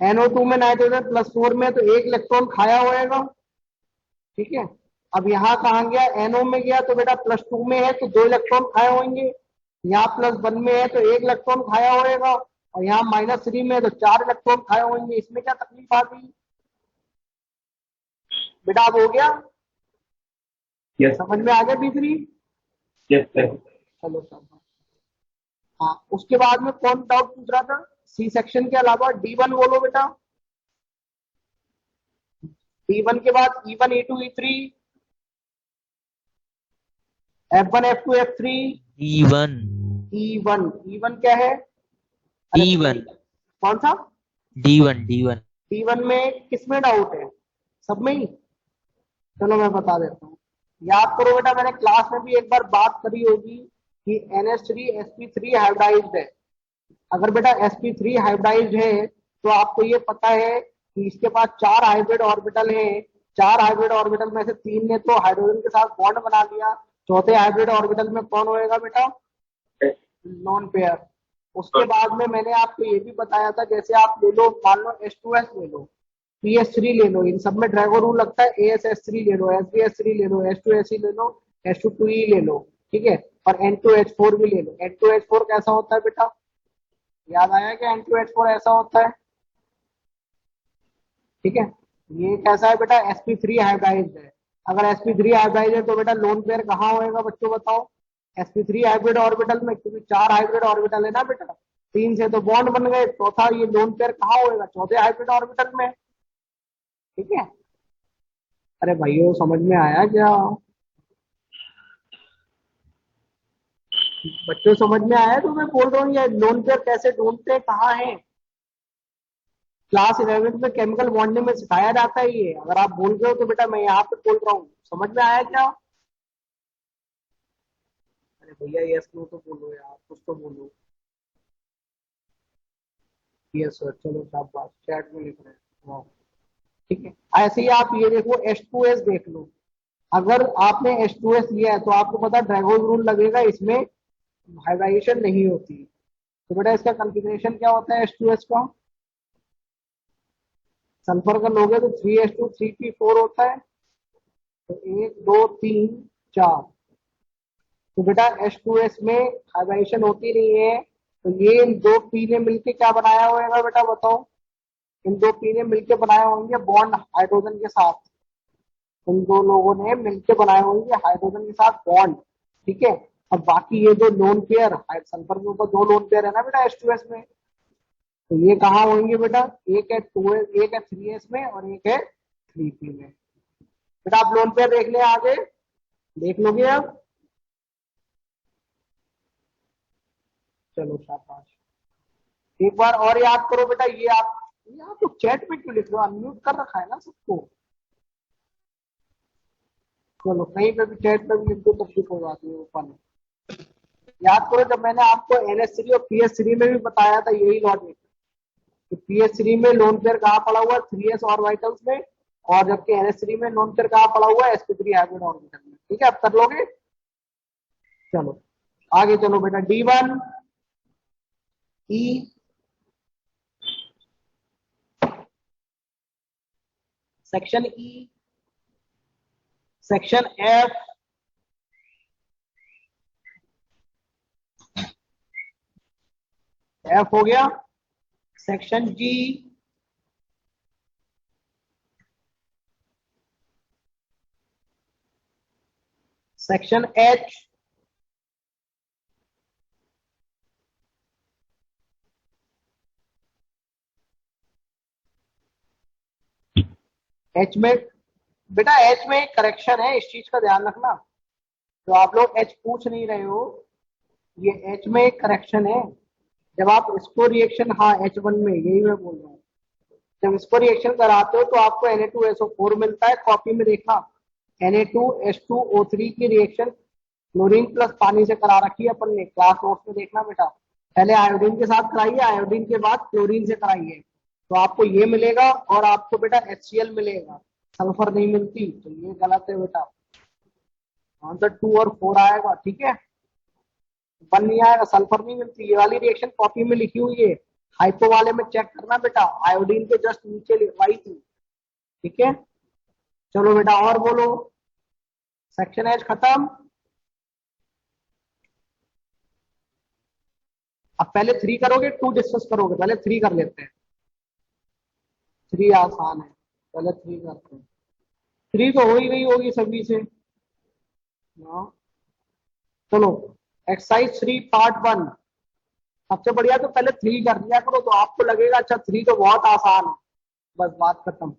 NO2 में नाइट्रोजन +4 में है, तो 1 इलेक्ट्रॉन खाया होएगा, ठीक है, अब यहाँ कहाँ गया, NO में गया तो बेटा +2 में है तो 2 इलेक्ट्रॉन खाए होंगे, यहाँ +1 में है तो 1 इलेक्ट्रॉन खाया होएगा, और यहाँ -3 में है तो 4 इलेक्ट्रॉन खाए होंगे, इसमें क्या तकलीफ आ गई बेटा, अब हो गया, यस समझ में आ गया B3, यस सर। चलो सब, हाँ, उसके बाद में कौन डाउट पूछ रहा था, सी सेक्शन के अलावा D1 बोलो बेटा, D1 के बाद E1 E2 E3 F1 F2 F3 E1 E1 E1 क्या है, अरे D1 कौन सा, D1 D1 D1 में किसमें डाउट है, सब में ही, चलो मैं बता देता हूँ, याद करो बेटा, मैंने क्लास में भी एक बार बात करी होगी कि NH3 sp3 हाइब्रिडाइज्ड है, अगर बेटा sp3 हाइब्रिडाइज्ड है तो आपको ये पता है कि इसके पास 4 हाइब्रिड ऑर्बिटल है, 4 हाइब्रिड ऑर्बिटल में से 3 ने तो हाइड्रोजन के साथ बॉन्ड बना लिया, चौथे हाइब्रिड ऑर्बिटल में कौन होएगा बेटा, नॉन पेयर। उसके बाद में मैंने आपको ये भी बताया था, जैसे आप ले लो, मान लो H2S ले लो, PS3 ले लो, इन सब में ड्रैगो रूल लगता है, ASS3 ले लो, SBS3 ले लो, H2SE ले लो, H2E ले लो, ठीक है, और N2H4 भी ले लो। N2H4 कैसा होता है बेटा, याद आया कि N2H4 ऐसा होता है, ठीक है, ये कैसा है बेटा, sp3 हाइब्रिडाइज्ड है, अगर sp3 हाइब्रिडाइज्ड है तो बेटा लोन पेयर कहाँ होएगा बच्चों बताओ, sp3 हाइब्रिड ऑर्बिटल में, क्योंकि 4 हाइब्रिड ऑर्बिटल है ना बेटा, 3 से तो बॉन्ड बन गए, चौथा ये लोन पेयर कहाँ होएगा, चौथे हाइब्रिड ऑर्बिटल में, ठीक है, अरे भाइयों समझ में आया क्या, बच्चों समझ में आया, तो मैं बोल रहा हूँ ये लोन पेयर कैसे ढूंढते हैं, कहाँ है, क्लास 11th में केमिकल बॉन्डिंग में सिखाया जाता है ये, अगर आप भूल गए हो तो बेटा मैं यहाँ पे बोल रहा हूँ, समझ में आया क्या, अरे भैया यस नो तो बोलो यार, कुछ तो बोलो, यस सर, चलो शाबाश, चैट में लिख रहे हैं, वाह, ठीक है, ऐसे ही आप ये देखो H2S देख लो, अगर आपने H2S लिया है तो आपको पता है ड्रैगोन रूल लगेगा, इसमें हाइब्रिडाइजेशन नहीं होती, तो बेटा इसका कॉन्फ़िगरेशन क्या होता है H2S का, सल्फर का लोगे तो 3s2 3p4 होता है, तो 1 2 3 4, तो बेटा H2S में हाइब्रिडाइजेशन होती नहीं है, तो ये इन 2 p ने मिलके क्या बनाया होगा बेटा बताओ, इन 2 p ने मिलके बनाए होंगे बॉन्ड हाइड्रोजन के साथ, इन 2 लोगों ने मिलके बनाए होंगे हाइड्रोजन के साथ बॉन्ड, ठीक है, अब बाकी ये 2 लोन पेयर, सल्फर के ऊपर 2 लोन पेयर है ना बेटा H2S में, तो ये कहाँ होंगे बेटा, एक है 2s, एक है 3s में और एक है 3p में, बेटा आप लोन पेयर देख ले, आगे देख लोगे अब, चलो शाबाश, एक बार और याद करो बेटा, ये आप तो चैट में क्यों लिख रहे हो, अनम्यूट कर रखा है ना सबको, चलो कहीं पे भी चैट पे भी लिख दो तब भी कोई बात नहीं, ऊपर में याद करो, जब मैंने आपको NH3 और PS3 में भी बताया था यही लॉजिक, कि PS3 में लोन पेयर कहाँ पड़ा हुआ है, 3s ऑर्बिटल्स में, और जबकि NH3 में लोन पेयर कहाँ पड़ा हुआ है, sp3 हाइब्रिड ऑर्बिटल में, ठीक है, अब कर लोगे, चलो आगे चलो बेटा, D1 E section E, section F, F हो गया, सेक्शन जी, सेक्शन एच, एच में बेटा, एच में एक करेक्शन है, इस चीज का ध्यान रखना। तो आप लोग एच पूछ नहीं रहे हो, ये एच में एक करेक्शन है। जब आप इसको रिएक्शन, हाँ H1 में, यही मैं बोल रहा हूँ, जब इसको रिएक्शन कराते हो तो आपको Na2SO4 मिलता है। कॉपी में देखना, Na2H2O3 की रिएक्शन क्लोरीन प्लस पानी से करा रखी है अपन ने, क्लास नोट्स में देखना बेटा। पहले आयोडीन के साथ कराइए, आयोडीन के बाद क्लोरीन से कराइए, तो आपको ये मिलेगा और आपको बेटा HCl मिलेगा, सल्फर नहीं मिलती, तो ये गलत है बेटा। आंसर 2 और 4 आएगा, ठीक है। 1 नहीं आएगा, सल्फर नहीं मिलती। ये वाली रिएक्शन कॉपी में लिखी हुई है, हाइपो वाले में चेक करना बेटा, आयोडीन के जस्ट नीचे लिखवाई थी, ठीक है। चलो बेटा और बोलो, सेक्शन एच खत्म। अब पहले 3 करोगे 2 डिस्कस करोगे? पहले 3 कर लेते हैं, 3 आसान है, पहले 3 करते हैं। 3 तो हो ही गई होगी सभी से, हाँ। चलो एक्सरसाइज 3 पार्ट 1, सबसे बढ़िया तो पहले 3 कर लिया करो, तो आपको लगेगा अच्छा 3 तो बहुत आसान है, बस बात खत्म।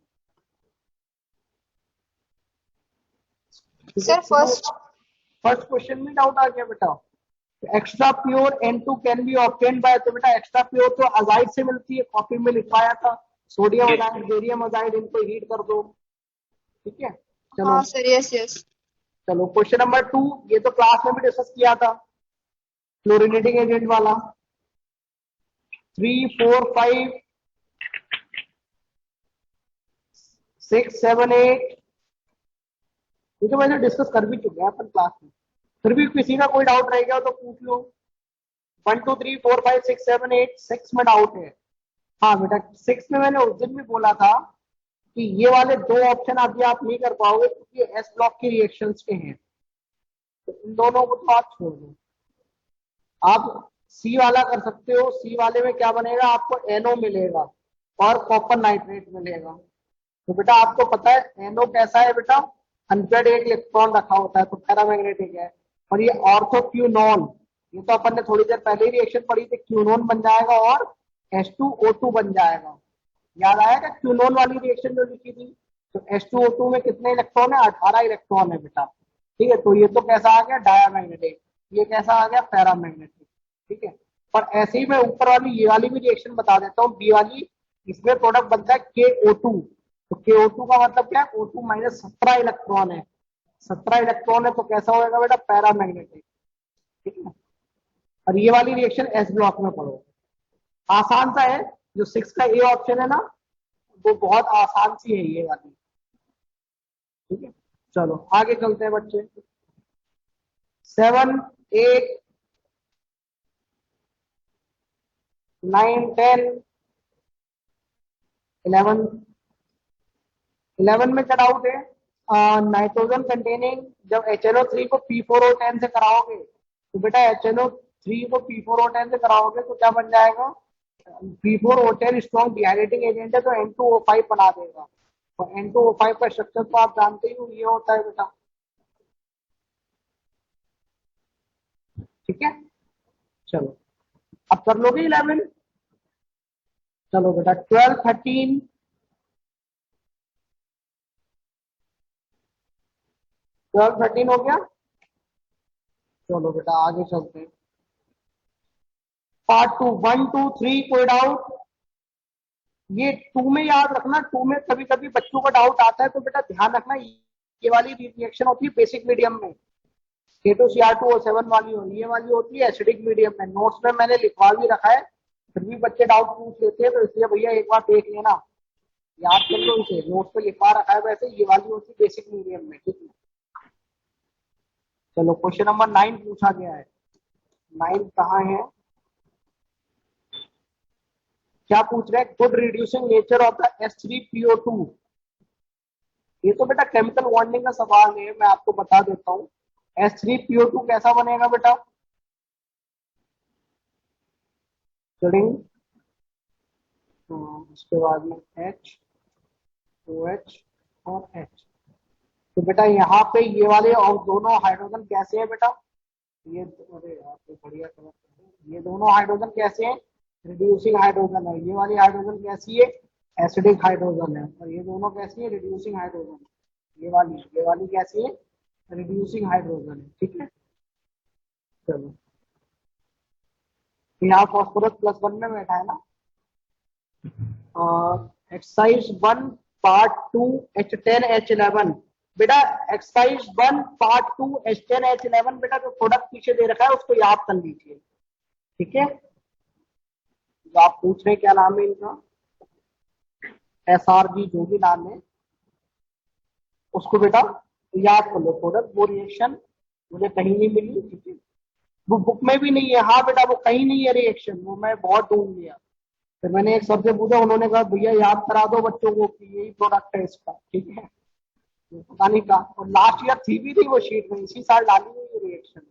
सर फर्स्ट क्वेश्चन में डाउट आ गया बेटा। Extra pure N2 can be obtained by, तो बेटा एक्स्ट्रा प्योर तो अजाइड से मिलती है, कॉपी में लिखवाया था, सोडियम अजाइड, बेरियम अजाइड, इनको हीट कर दो, ठीक है। चलो हाँ सर, यस यस। चलो क्वेश्चन नंबर 2, ये तो क्लास में भी डिस्कस किया था, क्लोरिनेटिंग एजेंट वाला। 3 4 5 6 7 8, ये तो वैसे डिस्कस कर भी चुके हैं अपन क्लास में, फिर भी किसी का कोई डाउट रह गया तो पूछ लो। 1 2 3 4 5 6 7 8, 6 में डाउट है। हाँ बेटा 6 में मैंने उस दिन भी बोला था कि ये वाले 2 ऑप्शन अभी आप नहीं कर पाओगे क्योंकि एस ब्लॉक की रिएक्शंस के हैं, तो इन दोनों को तो आप छोड़ दो। आप सी वाला कर सकते हो, सी वाले में क्या बनेगा, आपको NO मिलेगा और कॉपर नाइट्रेट मिलेगा। तो बेटा आपको पता है NO कैसा है बेटा, 100 एक इलेक्ट्रॉन रखा होता है, तो पैरामैग्नेटिक है। और ये ऑर्थोक्यूनोन, ये तो अपन ने थोड़ी देर पहले ही रिएक्शन पढ़ी थी, क्यूनोन बन जाएगा और H2O2 बन जाएगा। याद आएगा क्यूनोन वाली रिएक्शन जो लिखी थी, तो H2O2 में कितने इलेक्ट्रॉन है, 18 इलेक्ट्रॉन है बेटा, ठीक है। तो ये तो कैसा आ गया, डायामैग्नेटिक, ये कैसा आ गया, पैरामैग्नेटिक, ठीक है। और ऐसे ही मैं ऊपर वाली ये वाली भी रिएक्शन बता देता हूँ, बी वाली, इसमें प्रोडक्ट बनता है KO2, तो KO2 का मतलब क्या है, O2 माइनस 17 इलेक्ट्रॉन है, 17 इलेक्ट्रॉन है, तो कैसा होगा बेटा, पैरामैग्नेटिक, ठीक है। और ये वाली रिएक्शन एस ब्लॉक में पढ़ो, आसान सा है। जो 6 का ए ऑप्शन है ना, वो बहुत आसान सी है ये वाली, ठीक है। चलो आगे चलते हैं बच्चे, 7 8 9 10 11 11 में क्या डाउट है, नाइट्रोजन कंटेनिंग, जब HNO3 को P4O10 से कराओगे, तो बेटा HNO3 को P4O10 से कराओगे तो क्या बन जाएगा, P4O10 स्ट्रॉन्ग डिहाइड्रेटिंग एजेंट है, तो N2O5 बना देगा। तो N2O5 का स्ट्रक्चर तो आप जानते ही हो, ये होता है बेटा, ठीक है। चलो अब कर लोगे 11, चलो बेटा 12 13 12 13 हो गया। चलो बेटा आगे चलते हैं, पार्ट 2 1 2 3, कोई डाउट? ये 2 में याद रखना, 2 में कभी कभी बच्चों का डाउट आता है, तो बेटा ध्यान रखना, ये वाली रिएक्शन होती है बेसिक मीडियम में, K2Cr2O7 वाली होती है, ये वाली होती है एसिडिक मीडियम में। नोट्स में मैंने लिखवा भी रखा है, फिर भी बच्चे डाउट पूछ लेते हैं, तो इसलिए भैया एक बार देख लेना, याद कर लो इसे, नोट्स पे लिखवा रखा है। वैसे ये वाली होती है बेसिक मीडियम में, ठीक है। चलो क्वेश्चन नंबर 9 पूछा गया है, 9 कहाँ है, क्या पूछ रहे हैं, good reducing nature of the H3PO2। ये तो बेटा केमिकल बॉन्डिंग का सवाल है, मैं आपको बता देता हूँ। H3PO2 कैसा बनेगा बेटा, चलिए उसके बाद में H, OH और H। तो बेटा यहाँ पे ये वाले और दोनों हाइड्रोजन कैसे है बेटा, ये अरे यार तो बढ़िया कलर, ये दोनों हाइड्रोजन कैसे हैं, रिड्यूसिंग हाइड्रोजन है। ये वाली हाइड्रोजन कैसी है, एसिडिक हाइड्रोजन है। और ये दोनों कैसी है, रिड्यूसिंग हाइड्रोजन है। ये वाली कैसी है, रिड्यूसिंग हाइड्रोजन है। ठीक है, चलो तो यहाँ फॉस्फोरस +1 में बैठा है ना। एक्सरसाइज 1 पार्ट 2 H10H11 बेटा, एक्सरसाइज 1 पार्ट 2 H10H11 बेटा जो प्रोडक्ट पीछे दे रखा है उसको याद कर लीजिए। ठीक है, जो आप पूछ रहे हैं क्या नाम है इनका, SRG जो भी नाम है उसको बेटा याद कर लो। प्रोडक्ट वो रिएक्शन मुझे कहीं नहीं मिली, ठीक है, वो बुक में भी नहीं है। हाँ बेटा वो कहीं नहीं है रिएक्शन, वो मैं बहुत ढूंढ लिया। फिर मैंने एक सर से पूछा, उन्होंने कहा भैया याद करा दो बच्चों को कि यही प्रोडक्ट है इसका। ठीक है, पता नहीं कहा, और लास्ट ईयर थी भी थी वो शीट में, इसी साल डाली हुई रिएक्शन।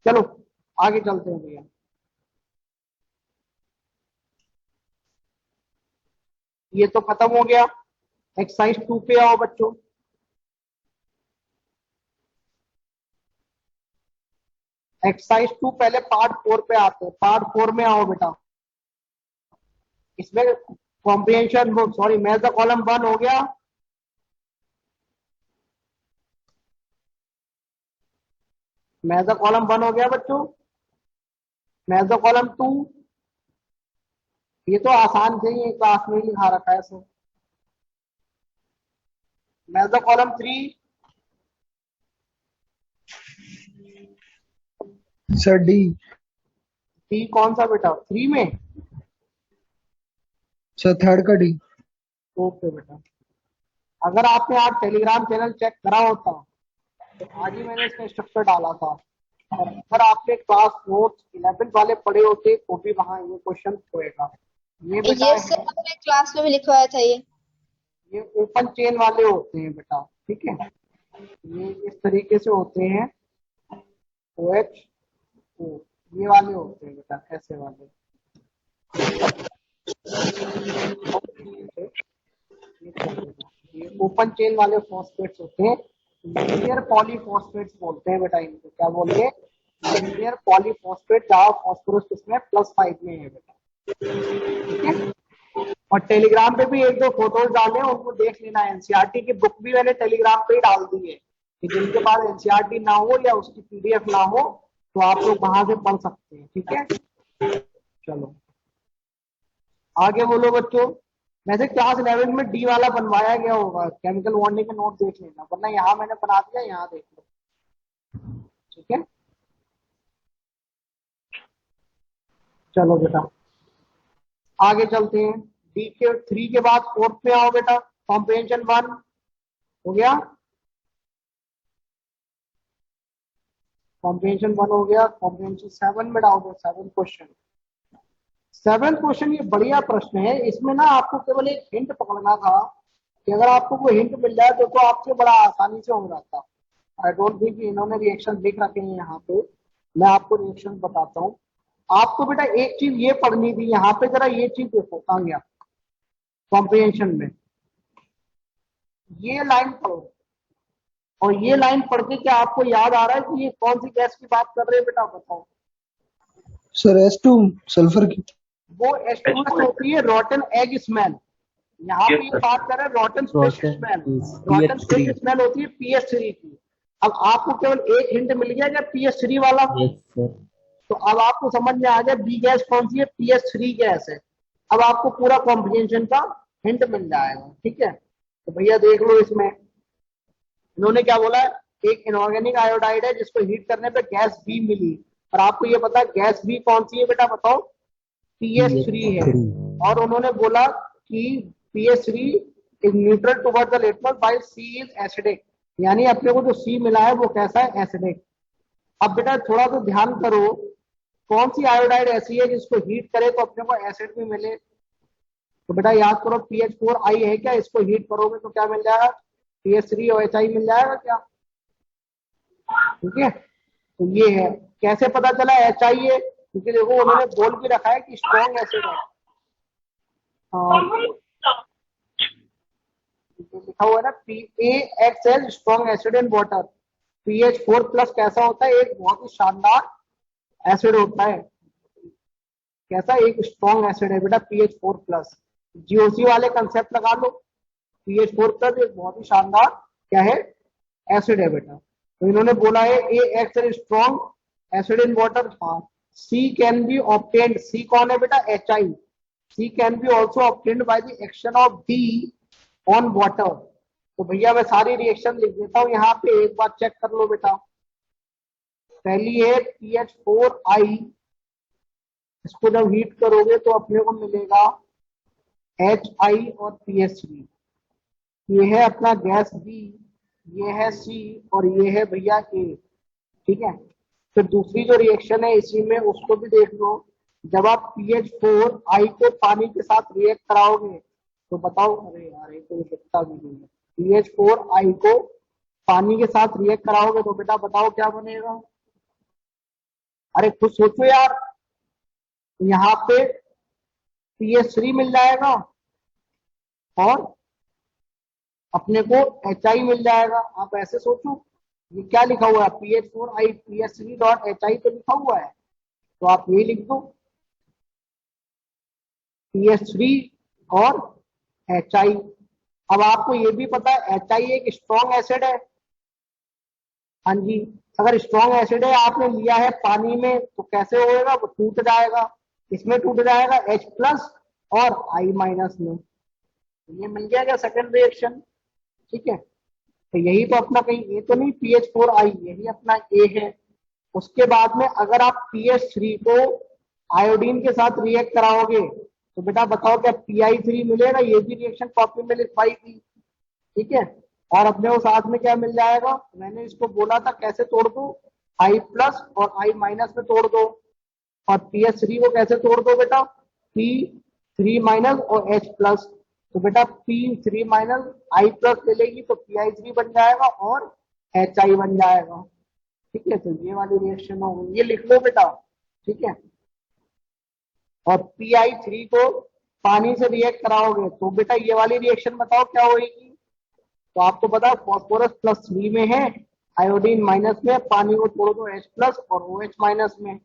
चलो आगे चलते हैं भैया। ये तो खत्म हो गया। एक्सरसाइज 2 पे आओ बच्चों। एक्सरसाइज 2 पहले पार्ट 4 पे आते हैं। पार्ट 4 में आओ बेटा। इसमें comprehension, sorry math the column 1 हो गया। मैथ द कॉलम 1 हो गया बच्चों। मैथ द कॉलम 2, ये तो आसान से ही क्लास में ही लिखा रखा है sir. Math the column 3, sir D. D कौन सा बेटा, 3 में? सर थर्ड का डी। ओके बेटा, अगर आपने आज टेलीग्राम चैनल चेक करा होता तो आज ही मैंने इसका स्ट्रक्चर डाला था। और अगर आपने क्लास नोट्स 11 वाले पढ़े होते तो भी वहां ये क्वेश्चन होएगा। ये बेटा ये सर हमने क्लास में भी लिखवाया था ये ओपन चेन वाले होते हैं बेटा। ठीक है, ये इस तरीके से होते हैं, OH O, ये वाले होते हैं बेटा, ऐसे वाले। ये ओपन चेन वाले फॉस्फेट्स होते हैं, लीनियर पॉलीफॉस्फेट्स बोलते हैं बेटा इनको। क्या बोलते हैं, लीनियर पॉलीफॉस्फेट, जहां फॉस्फोरस किसमें +5 में है बेटा। ठीक है, और टेलीग्राम पे भी 1-2 फोटोज डाले हैं, उनको देख लेना। एनसीईआरटी की बुक भी मैंने टेलीग्राम पे ही डाल दी है कि जिनके पास एनसीईआरटी ना हो या उसकी PDF ना हो तो आप लोग वहां से पढ़ सकते हैं। ठीक है, चलो आगे बोलो बच्चों। वैसे क्लास 11 में डी वाला बनवाया गया होगा, केमिकल बॉन्डिंग के नोट देख लेना, वरना यहाँ मैंने बना दिया, यहाँ देख लो। ठीक है, चलो बेटा आगे चलते हैं। डी के 3 के बाद 4th में आओ बेटा। कॉम्प्रिहेंशन 1 हो गया, कॉम्प्रिहेंशन 1 हो गया। कॉम्प्रिहेंशन 7 में डाल दो। 7th क्वेश्चन, 7th क्वेश्चन ये बढ़िया प्रश्न है। इसमें ना आपको केवल एक हिंट पकड़ना था कि अगर आपको कोई हिंट मिल जाए तो आपसे बड़ा आसानी से हो जाता। आई डोंट थिंक इन्होंने रिएक्शन लिख रखे हैं यहाँ पे, मैं आपको रिएक्शन बताता हूँ। आपको बेटा एक चीज ये पढ़नी थी, यहाँ पे जरा ये चीज देखो कामयाब कॉम्प्रिहेंशन में, ये लाइन पढ़ो। और ये लाइन पढ़ के क्या आपको याद आ रहा है कि ये कौन सी गैस की बात कर रहे हैं बेटा, बताओ। सर S2 सल्फर की। वो H2S होती है, रॉटन एग स्मेल। यहाँ पे ये बात कर रहे हैं रॉटन फिश स्मेल। रॉटन फिश स्मेल होती है PS3 की। अब आपको केवल एक हिंट मिल गया क्या, PS3 वाला। Yes sir. तो अब आपको समझ में आ गया बी गैस कौन सी है, PS3 गैस है। अब आपको पूरा कॉम्प्रिहेंशन का हिंट मिल जाएगा। ठीक है, तो भैया देख लो, इसमें इन्होंने क्या बोला, एक इनऑर्गेनिक आयोडाइड है जिसको हीट करने पे गैस बी मिली। और आपको ये पता गैस बी कौन सी है बेटा, बताओ, PS3 है। और उन्होंने बोला कि PS3 is neutral toward the litmus while C is acidic, यानी अपने को जो C मिला है वो कैसा है, एसिडिक। अब बेटा थोड़ा तो ध्यान करो, कौन सी आयोडाइड ऐसी है जिसको हीट करे तो अपने को एसिड भी मिले। तो बेटा याद करो PH4I है क्या, इसको हीट करोगे तो क्या मिल जाएगा, PH3OHI मिल जाएगा क्या। ठीक है, तो ये है। कैसे पता चला HI है, क्योंकि देखो उन्होंने बोल भी रखा है कि स्ट्रॉन्ग एसिड है। लिखा हुआ है ना PaXL strong acid in water. PH4+ कैसा होता है? एक बहुत ही शानदार एसिड होता है। कैसा? एक स्ट्रॉन्ग एसिड है बेटा PH4+। जीओसी वाले कंसेप्ट लगा लो। PH4+ एक बहुत ही शानदार क्या है? एसिड है बेटा। तो इन्होंने बोला है AXL strong acid in water. हाँ, C can be obtained. C कौन है बेटा? HI। C can be also obtained by the action of D on water. तो भैया मैं सारी रिएक्शन लिख देता हूं यहाँ पे, एक बार चेक कर लो बेटा। पहली है PH4I, इसको जब हीट करोगे तो अपने को मिलेगा HI और PH3। ये है अपना गैस B, ये है C और ये है भैया A। ठीक है, फिर दूसरी जो रिएक्शन है इसी में, उसको भी देख लो। जब आप PH4I को पानी के साथ रिएक्ट कराओगे तो बताओ, अरे यार ये तो दिखता भी नहीं है। PH4I को पानी के साथ रिएक्ट कराओगे तो बेटा बताओ क्या बनेगा? अरे कुछ सोचो यार। यहाँ पे PH3 मिल जाएगा और अपने को HI मिल जाएगा। आप ऐसे सोचो, ये क्या लिखा हुआ है? PH4I PH3.HI तो लिखा हुआ है, तो आप ये लिख दो PH3 और HI। अब आपको ये भी पता है HI एक स्ट्रॉन्ग एसिड है। हाँ जी, अगर स्ट्रॉन्ग एसिड है आपने लिया है पानी में तो कैसे होएगा? वो टूट जाएगा। इसमें टूट जाएगा H+ और I- में। ये मिल जाएगा सेकंड रिएक्शन। ठीक है, तो यही तो अपना कहीं ये तो नहीं PH4I, यही अपना A है। उसके बाद में अगर आप PH3 को आयोडीन के साथ रिएक्ट कराओगे तो बेटा बताओ क्या PI3 मिलेगा? ये भी रिएक्शन कॉपी में लिखवाई थी। ठीक है, और अपने को साथ में क्या मिल जाएगा? मैंने इसको बोला था कैसे तोड़ दो, I+ और I- में तोड़ दो। और PH3 को कैसे तोड़ दो बेटा? P3- और H+। तो बेटा P3- I+ ले लेगी तो PI3 बन जाएगा और HI बन जाएगा। ठीक है, तो ये वाली रिएक्शन हो गई, ये लिख लो बेटा। ठीक है, और PI3 को पानी से रिएक्ट कराओगे तो बेटा ये वाली रिएक्शन बताओ क्या होगी? तो आपको पता है फॉस्फोरस +3 में है, आयोडीन माइनस में, पानी को तोड़ दो H+ और OH- में,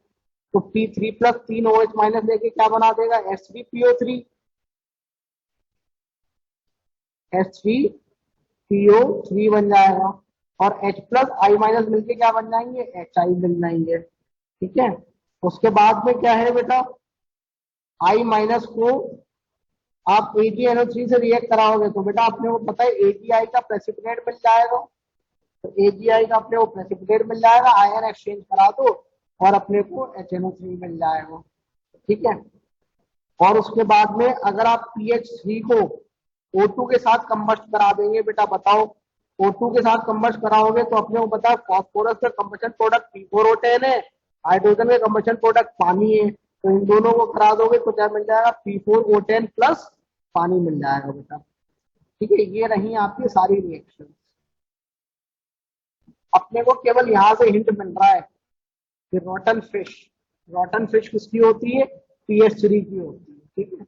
तो P3+ 3 OH- लेके क्या बना देगा? H3PO3। H3PO3 बन जाएगा और H+ I- मिलके क्या बन जाएंगे? HI बन जाएंगे। ठीक है, उसके बाद में क्या है बेटा? I- को आप AgNO3 से रिएक्ट कराओगे तो बेटा अपने को पता है AgI का प्रेसिपिटेट मिल जाएगा। तो AgI का अपने को प्रेसिपिटेट मिल जाएगा, आयन एक्सचेंज करा दो और अपने को HNO3 मिल जाएगा। ठीक है, और उसके बाद में अगर आप PH3 को O2 के साथ कंबस्ट करा देंगे बेटा बताओ, O2 के साथ कंबस्ट कराओगे तो अपने को पता है फॉस्फोरस का कंबशन प्रोडक्ट P4O10 है, हाइड्रोजन का कंबशन प्रोडक्ट पानी है। तो इन दोनों को करा दोगे तो क्या मिल जाएगा? P4O10 प्लस पानी मिल जाएगा बेटा। ठीक है, ये रही आपकी सारी रिएक्शन। अपने को केवल यहां से हिंट मिल रहा है कि रॉटन फिश किसकी होती है? PH3 की होती है। ठीक है,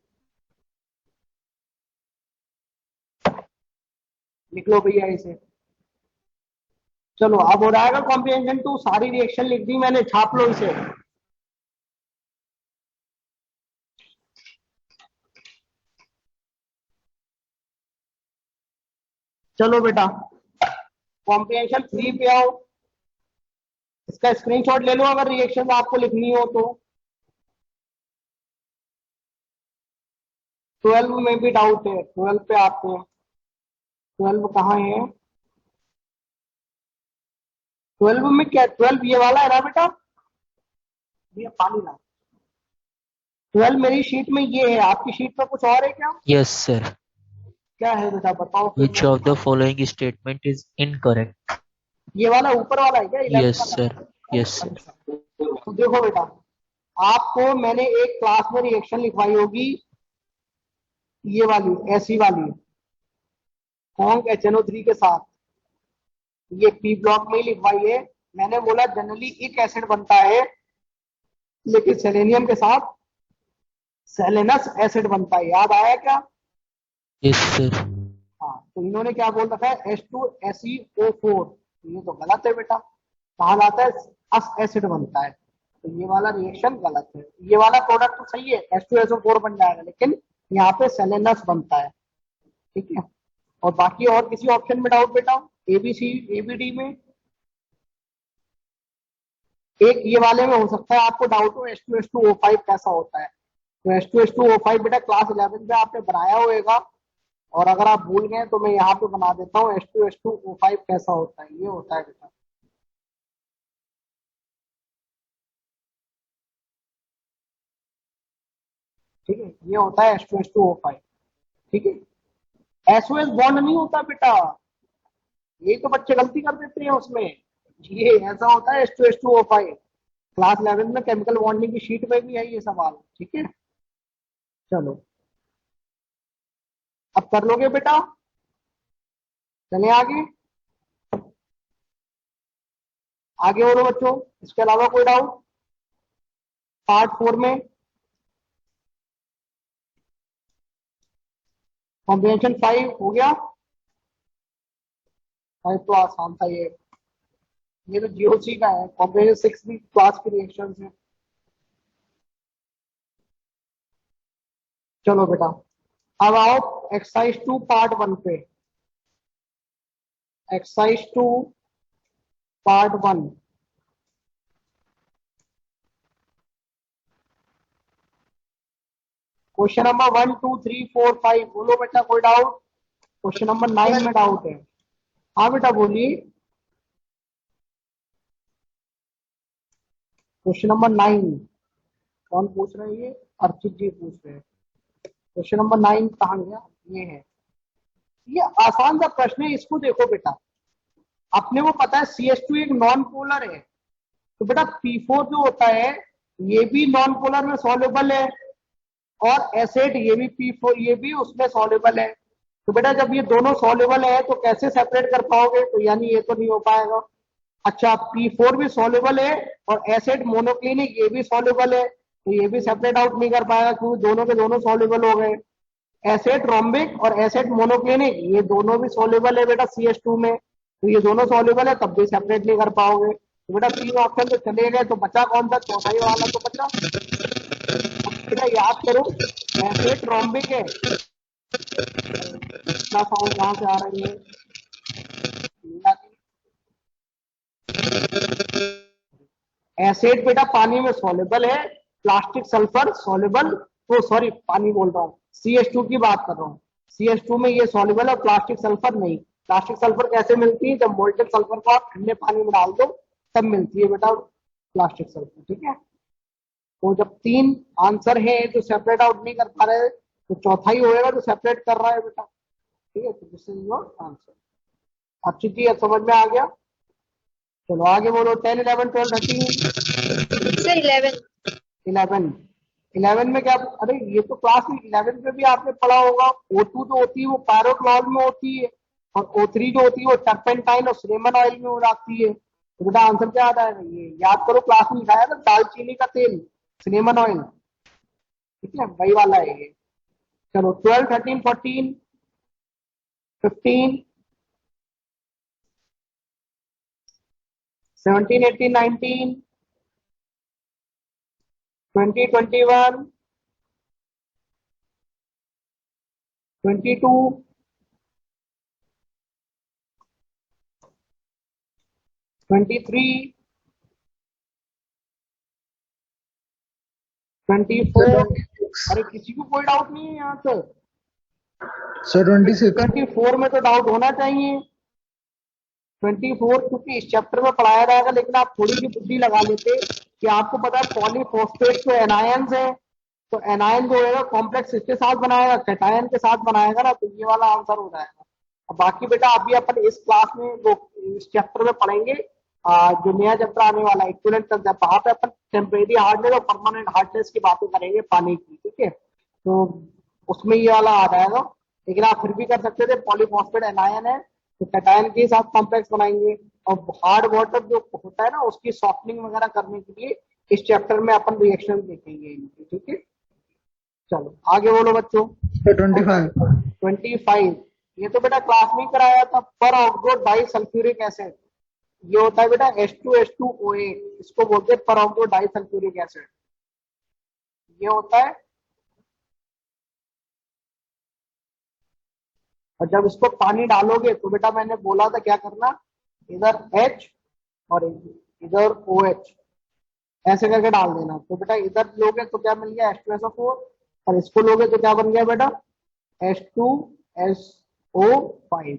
लिख लो भैया इसे। चलो अब हो जाएगा कॉम्प्रिहेंशन 2। सारी रिएक्शन लिख दी मैंने, छाप लो इसे। चलो बेटा कॉम्प्रिहेंशन 3 पे आओ, इसका स्क्रीनशॉट ले लो अगर रिएक्शन आपको लिखनी हो तो। 12 में भी डाउट है, 12 पे आते हैं। 12 कहाँ है? 12 में क्या? 12 ये वाला है ना बेटा, ये पानी ना। 12 मेरी शीट में ये है, आपकी शीट में कुछ और है क्या? Yes, sir. क्या है बेटा बताओ फिर Which मैं of the लिखता हूँ। following statement is incorrect? ये वाला ऊपर वाला है क्या? 11 Yes, वाला? sir. Yes, sir. अच्छा, तो देखो बेटा, आपको मैंने एक क्लास में रिएक्शन लिखवाई होगी, ये वाली ऐसी वाली, कॉन्क HNO3 के साथ, ये P ब्लॉक में ही लिखवाई है। मैंने बोला जनरली एक एसिड बनता है लेकिन सेलेनियम के साथ सेलेनस एसिड बनता है, याद आया क्या? Yes, sir. हाँ, तो इन्होंने क्या बोल रखा है, H2SeO4, ये तो गलत है बेटा। कहा जाता है अस एसिड बनता है, तो ये वाला रिएक्शन गलत है। ये वाला प्रोडक्ट तो सही है, H2SO4 बन जाएगा, लेकिन यहाँ पे सेलेनस बनता है, ठीक है। और बाकी और किसी ऑप्शन में डाउट बेटा, ABC ABD में? एक ये वाले में हो सकता है आपको डाउट हो, H2H2O5 कैसा होता है। तो H2H2O5 बेटा क्लास 11 में आपने बनाया होगा, और अगर आप भूल गए तो मैं यहाँ पे बना देता हूँ, H2H2O5 कैसा होता है। ये होता है बेटा, ठीक है, ये होता है H2H2O5, ठीक है। SOS बॉन्ड नहीं होता बेटा, ये तो बच्चे गलती कर देते हैं उसमें। ये ऐसा होता है H2H2O5, क्लास 11 में केमिकल बॉन्डिंग की शीट में भी है ये सवाल, ठीक है। चलो अब कर लोगे बेटा, चले आगे, आगे बोलो बच्चों। इसके अलावा कोई डाउट पार्ट 4 में? कॉम्बिनेशन 5 हो गया, 5 तो आसान था ये तो GOC का है। कॉम्बिनेशन 6 भी क्लास की रिएक्शन है। चलो बेटा, अब आओ एक्सरसाइज 2 पार्ट 1 पे। Exercise 2 part 1, question number 1 2 3 4 5। बोलो बेटा, कोई डाउट? क्वेश्चन नंबर 9 में डाउट है। हाँ बेटा बोलिए। क्वेश्चन नंबर 9 कौन पूछ रहे हैं? ये अर्चित जी पूछ रहे हैं। क्वेश्चन नंबर 9 कहाँ गया? ये है। ये आसान सा प्रश्न है, इसको देखो बेटा। अपने को पता है CH2 एक नॉन पोलर है, तो बेटा P4 जो होता है ये भी नॉन पोलर में सॉल्युबल है, और एसिड ये भी P4 ये भी उसमें सॉल्युबल है। तो बेटा जब ये दोनों सॉल्युबल है तो कैसे सेपरेट कर पाओगे? तो यानी ये तो नहीं हो पाएगा। अच्छा, P4 भी सॉल्युबल है और एसिड मोनोक्लिनिक ये भी सॉल्युबल है, तो ये भी सेपरेट आउट नहीं कर पाएगा, क्योंकि दोनों के दोनों सॉल्युबल हो गए। एसिड रोम्बिक और एसिड मोनोक्लिनिक ये दोनों भी सॉल्युबल है बेटा CH2 में, तो ये दोनों सॉल्युबल है, तब भी सेपरेट नहीं कर पाओगे। तो बेटा 3 ऑप्शन तो चले गए, तो बचा कौन सा? चौथा ही वाला तो बचा। बेटा याद करो, एसिड रोम्बिक है, इतना साउंड कहां से आ रही है? एसिड बेटा पानी में सॉल्युबल है, प्लास्टिक सल्फर सॉल्युबल, तो सॉरी पानी बोल रहा हूँ, CH2 की बात कर रहा हूँ। CH2 में ये सॉल्युबल है, प्लास्टिक सल्फर नहीं। प्लास्टिक सल्फर कैसे मिलती है? जब मोल्टेड सल्फर को आप ठंडे पानी में डाल दो तब मिलती है बेटा प्लास्टिक सल्फर, ठीक है। तो जब 3 आंसर है जो सेपरेट आउट नहीं कर पा रहे, तो चौथा ही होएगा जो सेपरेट कर रहा है बेटा, ठीक है। तो दिस इज योर आंसर। अच्छी चीज समझ में आ गया। चलो आगे बोलो, 10 11 12 13। सर 11। 11 में क्या? अरे ये तो क्लास 11 में भी आपने पढ़ा होगा। O2 जो होती है वो पायरोक्लोर में होती है, और O3 जो होती है वो टर्पेंटाइन और सिनेमन ऑयल में हो जाती है। तो बेटा आंसर क्या आता है? ये याद करो, क्लास में लिखाया था दालचीनी का तेल, सिनेमन ऑयल, ठीक है, वही वाला है ये। चलो 12 13 14 15 17 18 19 20 21 22 23 24। अरे किसी को कोई डाउट नहीं है यहाँ से? सर 26। 24 में तो डाउट होना चाहिए। 24 क्योंकि इस चैप्टर में पढ़ाया जाएगा, लेकिन आप थोड़ी सी बुद्धि लगा लेते कि आपको पता है पॉलीफॉस्फेट तो एनायंस है, तो एनायन जो है कॉम्प्लेक्स इसके साथ बनाएगा, कैटायन के साथ बनाएगा ना, तो ये वाला आंसर हो जाएगा। अब बाकी बेटा अभी अपन इस क्लास में वो इस चैप्टर में पढ़ेंगे, जो नया चैप्टर आने वाला है इक्विवेलेंट कंसेप्ट, वहां पे अपन टेम्परेरी हार्डनेस और परमानेंट हार्डनेस की बातें करेंगे पानी की, ठीक है। तो उसमें ये वाला आ जाएगा, लेकिन आप फिर भी कर सकते थे, पॉलीफॉस्फेट एनायन है तो कैटायन के साथ कॉम्प्लेक्स बनाएंगे, और हार्ड वाटर जो होता है ना उसकी सॉफ्टनिंग वगैरह करने के लिए इस चैप्टर में अपन रिएक्शन देखेंगे इनकी, ठीक है। चलो आगे बोलो बच्चों। सर 25। 25, ये तो बेटा क्लास में ही कराया था। पर ऑक्सो डाई सल्फ्यूरिक एसिड, ये होता है बेटा H2SO8, इसको बोलते हैं पर ऑक्सो डाई सल्फ्यूरिक एसिड। ये होता है, और जब इसको पानी डालोगे तो बेटा मैंने बोला था क्या करना, इधर H और इधर OH ऐसे करके डाल देना। तो बेटा इधर लोगे तो क्या मिल गया H2SO4, और इसको लोगे तो क्या बन गया बेटा H2SO5।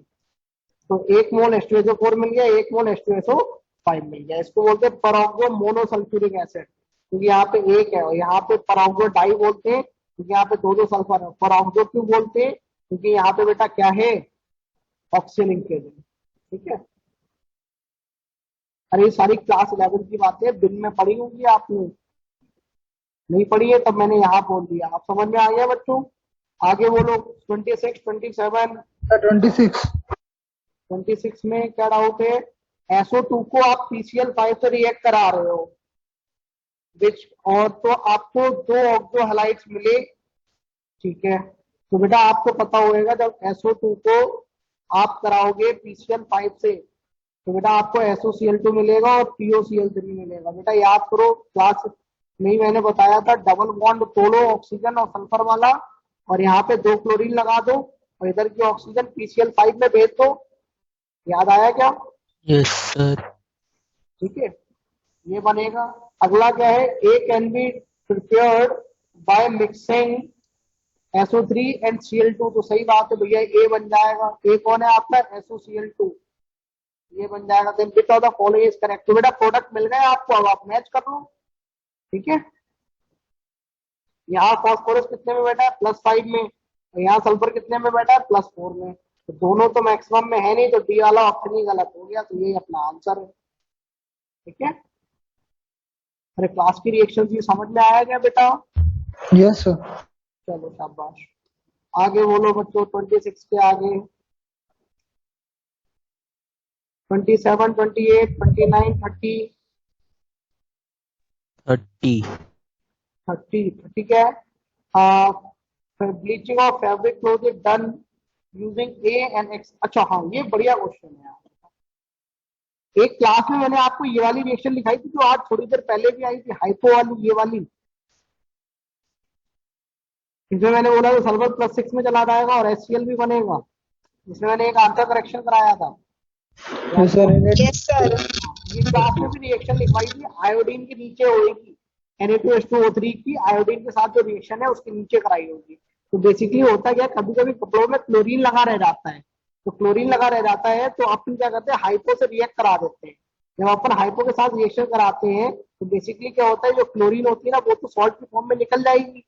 तो 1 मोल H2SO4 मिल गया, 1 मोल H2SO5 मिल गया। इसको बोलते हैं परऑक्सो मोनोसल्फ्यूरिक एसिड, क्योंकि यहाँ पे एक है, और यहाँ पे परऑक्सो डाई बोलते हैं क्योंकि यहाँ पे दो सल्फर है। परऑक्सो क्यों बोलते हैं, क्योंकि यहाँ पे बेटा क्या है, ऑक्सीजन लिंकेज है। ठीक है, अरे ये सारी क्लास 11 की बातें दिन में पढ़ी होंगी आपने, नहीं पढ़ी है तब मैंने यहाँ बोल दिया। आप समझ में आ गया बच्चों? आगे बोलो 26, 27। सर 26। 26 में क्या डाउट है? SO2 को आप PCl5 से रिएक्ट करा रहे हो, विच, और तो आपको 2 ऑक्सो हैलाइड्स मिले। ठीक है, तो बेटा आपको पता होगा जब SO2 को आप कराओगे PCl5 से तो बेटा आपको SOCl2 मिलेगा और POCl3 मिलेगा। बेटा याद करो, क्लास में ही मैंने बताया था, डबल बॉन्ड तोड़ो ऑक्सीजन और सल्फर वाला, और यहाँ पे 2 क्लोरीन लगा दो और इधर की ऑक्सीजन PCl5 में भेज दो। याद आया क्या? Yes sir. ठीक है, ये बनेगा। अगला क्या है, A can be prepared by mixing SO3 and Cl2। तो सही बात है भैया, A बन जाएगा। A कौन है आपका? SOCl2, ये बन जाएगा। Then which of the following is correct. तो बेटा प्रोडक्ट मिल गए आपको, अब आप मैच कर लो। ठीक है, यहाँ फॉस्फोरस कितने में बैठा है? +5 में, और यहाँ सल्फर कितने में बैठा है? +4 में। तो दोनों तो मैक्सिमम में है नहीं, तो डी वाला ऑप्शन ही गलत हो गया। तो ये अपना आंसर है। ठीक है, अरे क्लास की रिएक्शन ये समझ में आया क्या बेटा? Yes sir. चलो शाबाश। आगे बोलो बच्चों 26 के आगे 27, 28, 29, 30। 30। 30 क्या है? Bleaching of fabric cloth is done using A and X। अच्छा हाँ, ये बढ़िया क्वेश्चन है। एक क्लास में मैंने आपको ये वाली रिएक्शन लिखाई थी जो आज थोड़ी देर पहले भी आई थी, हाइपो वाली, ये वाली। इसमें मैंने बोला तो सल्फर +6 में चला जाएगा और HCl भी बनेगा। इसमें मैंने एक आंसर करेक्शन कराया था। Yes sir. Yes sir. ये क्लास में भी रिएक्शन लिखवाई थी, आयोडीन के नीचे होगी, Na2H2O3 की आयोडीन के साथ जो रिएक्शन है उसके नीचे कराई होगी। तो बेसिकली होता क्या, कभी कभी कपड़ों में क्लोरीन लगा रह जाता है, तो क्लोरीन लगा रह जाता है तो अपन क्या करते हैं, हाइपो से रिएक्ट करा देते हैं। जब अपन हाइपो के साथ रिएक्शन कराते हैं तो बेसिकली क्या होता है, जो क्लोरीन होती है ना वो तो सॉल्ट की फॉर्म में निकल जाएगी।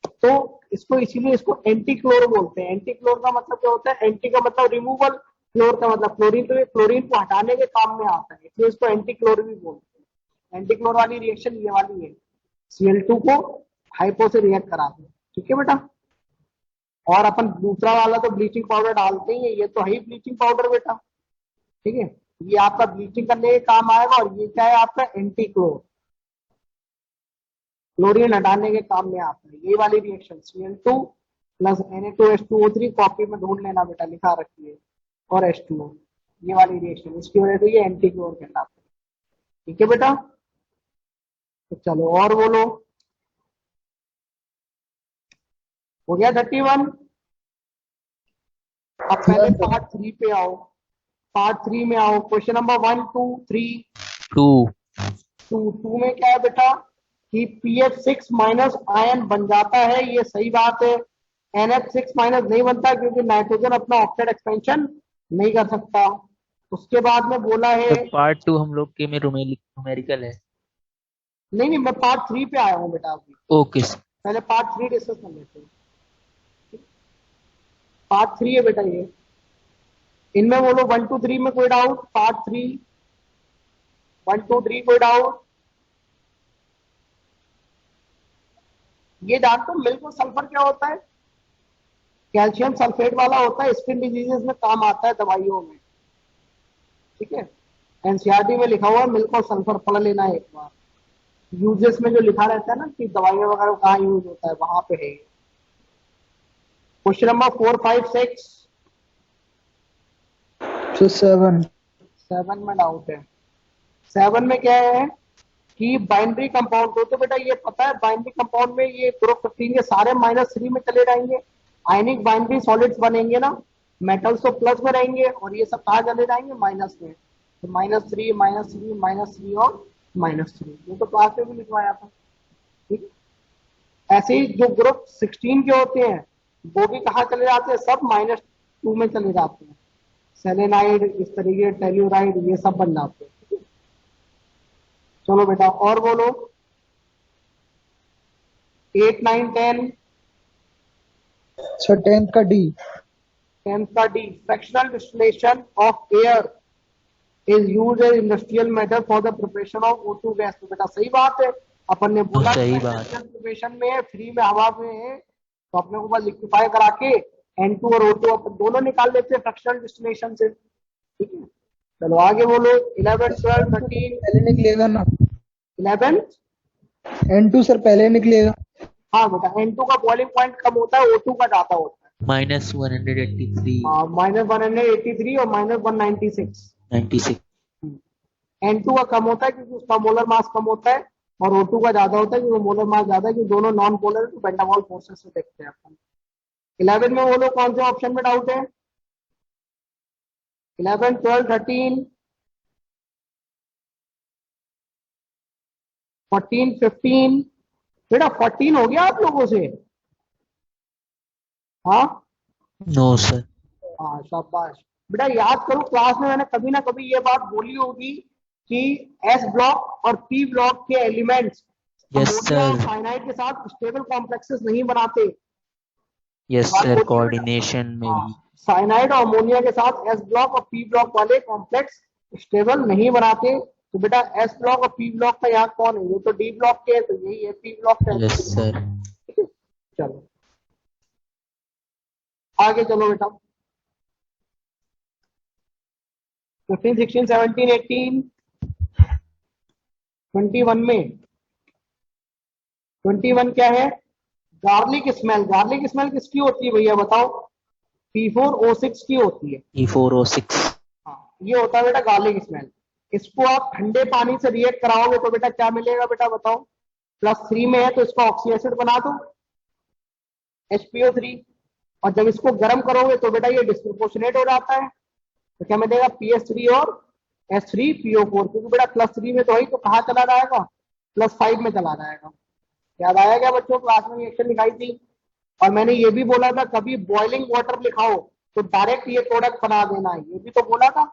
तो इसको इसीलिए इसको एंटी क्लोर बोलते हैं। एंटी क्लोर का मतलब क्या होता है, एंटी का मतलब रिमूवल, क्लोर का मतलब क्लोरीन, तो ये क्लोरीन को हटाने के काम में आता है, इसलिए इसको एंटी क्लोर भी बोलते हैं। एंटी क्लोर वाली रिएक्शन ये वाली है, Cl2 को हाइपो से रिएक्ट करा दो। ठीक है बेटा, और अपन दूसरा वाला तो ब्लीचिंग पाउडर डालते ही है, ये तो है ही ब्लीचिंग पाउडर बेटा। ठीक है, ये आपका ब्लीचिंग करने के काम आएगा, और ये क्या है आपका एंटी क्लोर, क्लोरीन हटाने के काम में आता है। ये वाली reaction Cl2 plus Na2H2O3, copy में ढूंढ लेना बेटा, लिखा रखिए, और H2O, ये वाली रिएक्शन, इसकी वजह से ये एंटी क्लोर कहलाता है। ठीक है बेटा, तो चलो और बोलो। हो गया 31। अब पहले पार्ट 3 पे आओ, पार्ट 3 में आओ। Question number 1, 2, 3। 2 में क्या है बेटा कि PF6 माइनस आयन बन जाता है, ये सही बात है। NF6 माइनस नहीं बनता क्योंकि नाइट्रोजन अपना ऑक्साइड एक्सपेंशन नहीं कर सकता। उसके बाद में बोला है, तो पार्ट 2 हम लोग के में न्यूमेरिकल है। नहीं मैं पार्ट 3 पे आया हूँ बेटा अभी। Okay sir. पहले पार्ट 3 डिस्कस कर लेते हैं। पार्ट 3 है बेटा ये, इनमें बोलो 1, 2, 3 में कोई डाउट? पार्ट 3 1, 2, 3 कोई डाउट? ये जानते हो मिल्क और सल्फर क्या होता है? कैल्शियम सल्फेट वाला होता है, स्किन डिजीजेस में काम आता है, दवाइयों में। ठीक है, एनसीईआरटी में लिखा हुआ है मिल्क और सल्फर, पढ़ लेना है एक बार। यूजेस में जो लिखा रहता है ना कि दवाइयां वगैरह कहाँ यूज होता है, वहां पे है। Question number 4, 5, 6, sir 7. 7 में डाउट है। 7 में क्या है कि बाइनरी कंपाउंड हो, तो बेटा ये पता है बाइनरी कंपाउंड में ये ग्रुप 15 के सारे -3 में चले जाएंगे। आयनिक बाइनरी सॉलिड्स बनेंगे ना, मेटल्स तो प्लस में रहेंगे और ये सब कहाँ चले जाएंगे, माइनस में। तो -3, -3, -3 और -3, ये तो क्लास में भी लिखवाया था। ठीक है। ऐसे ही जो ग्रुप 16 के होते हैं वो भी कहाँ चले जाते हैं, सब -2 में चले जाते हैं। सेलेनाइड, इस तरीके टेल्यूराइड, ये सब बन जाते हैं। ठीक है? चलो बेटा और बोलो। 8, 9, 10, सर 10th का D. 10th का D, fractional distillation of air is used as industrial method for the preparation of O2 gas. तो बेटा सही बात है, अपन ने बोला सही बात। प्रिपरेशन में फ्री में हवा में है तो अपने को बस लिक्विफाई करा के N2 और O2 अपन दोनों निकाल लेते हैं फ्रैक्शनल डिस्टिलेशन से। ठीक है, चलो आगे बोलो। 11, 12, 13, पहले निकलेगा ना, 11। N2 सर पहले निकलेगा। हाँ बेटा, N2 का बॉइलिंग पॉइंट कम होता है, O2 का ज्यादा होता है। -183, -183 और -196। 96। N2 का कम होता है क्योंकि उसका मोलर मास कम होता है और O2 का ज्यादा होता है क्योंकि मोलर मास ज्यादा है, क्योंकि दोनों नॉन पोलर है, तो वैन डेर वाल्स फोर्सेस से देखते हैं अपन। 11 में बोलो कौन से ऑप्शन में डाउट है। 11, 12, 13, 14, 15। बेटा 14 हो गया आप लोगों से? हाँ नो सर। हाँ, शाबाश बेटा। याद करो क्लास में मैंने कभी ना कभी ये बात बोली होगी कि एस ब्लॉक और पी ब्लॉक के एलिमेंट्स यस अमोनिया और सर, साइनाइड के साथ स्टेबल कॉम्प्लेक्सेस नहीं बनाते। यस बात सर, होती है बेटा। कोऑर्डिनेशन में हाँ, भी। साइनाइड और अमोनिया के साथ एस ब्लॉक और पी ब्लॉक वाले कॉम्प्लेक्स स्टेबल नहीं बनाते। तो बेटा एस ब्लॉक और पी ब्लॉक का यहाँ कौन है, ये तो डी ब्लॉक के है, तो यही है पी ब्लॉक का। Yes sir. ठीक है, चलो आगे चलो बेटा। 15, 16, 17, 18, 21 में 21 क्या है, गार्लिक स्मेल। गार्लिक स्मेल किसकी होती है भैया बताओ? P4O6 की होती है। E4O6। हाँ, ये होता है बेटा गार्लिक स्मेल। इसको आप ठंडे पानी से रिएक्ट कराओगे तो बेटा क्या मिलेगा बेटा बताओ? +3 में है तो इसका ऑक्सी एसिड बना दो, HPO3। और जब इसको गर्म करोगे तो बेटा ये डिस्प्रोपोर्शनेट हो जाता है, तो क्या मिलेगा? PS3 और H3PO4। क्योंकि बेटा +3 में तो है, तो कहाँ चला जाएगा? +5 में चला जाएगा। याद आया क्या बच्चों? क्लास में रिएक्शन लिखाई थी और मैंने ये भी बोला था कभी बॉइलिंग वाटर लिखाओ तो डायरेक्ट ये प्रोडक्ट बना देना है, ये भी तो बोला था।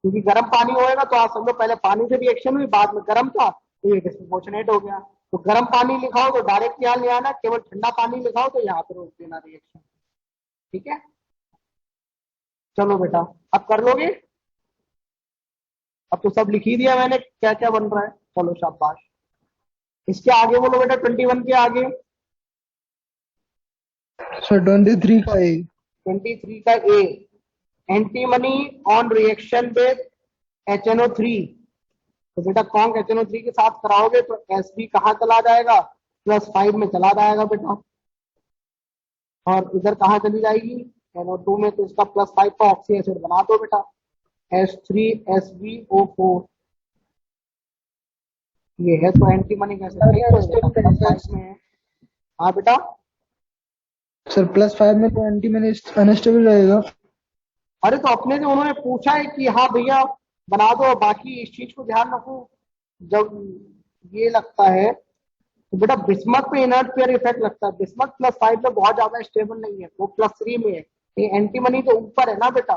क्योंकि गर्म पानी होएगा तो आप समझो पहले पानी से रिएक्शन हुई, बाद में गर्म था तो ये डिस्प्रोपोर्शनेट हो गया। तो गर्म पानी लिखाओ तो डायरेक्ट यहाँ ले आना, केवल ठंडा पानी लिखाओ तो यहाँ पे रोक देना रिएक्शन। ठीक है, चलो बेटा अब कर लोगे? अब तो सब लिख ही दिया मैंने क्या क्या बन रहा है। चलो शाबाश। इसके आगे बोलो बेटा, 21 के आगे। सर 23 का A. 23 का A, antimony on reaction with HNO3। तो बेटा कौन HNO3 के साथ कराओगे तो Sb कहाँ चला जाएगा? +5 में चला जाएगा बेटा। और इधर कहाँ चली जाएगी? NO2 में, तो इसका +5 का ऑक्सी एसिड बना दो बेटा, H3SbO4। ये है तो एंटीमनी कैसे +5 में है। हाँ बेटा, सर +5 में तो एंटी मैंने अनस्टेबल रहेगा। अरे तो अपने से उन्होंने पूछा है कि हाँ भैया बना दो, बाकी इस चीज को ध्यान रखो। जब ये लगता है तो बेटा बिस्मथ पे इनर्ट पेयर इफेक्ट लगता है। बिस्मथ +5 में बहुत ज्यादा स्टेबल नहीं है, वो +3 में है। ये एंटीमनी तो ऊपर है ना बेटा,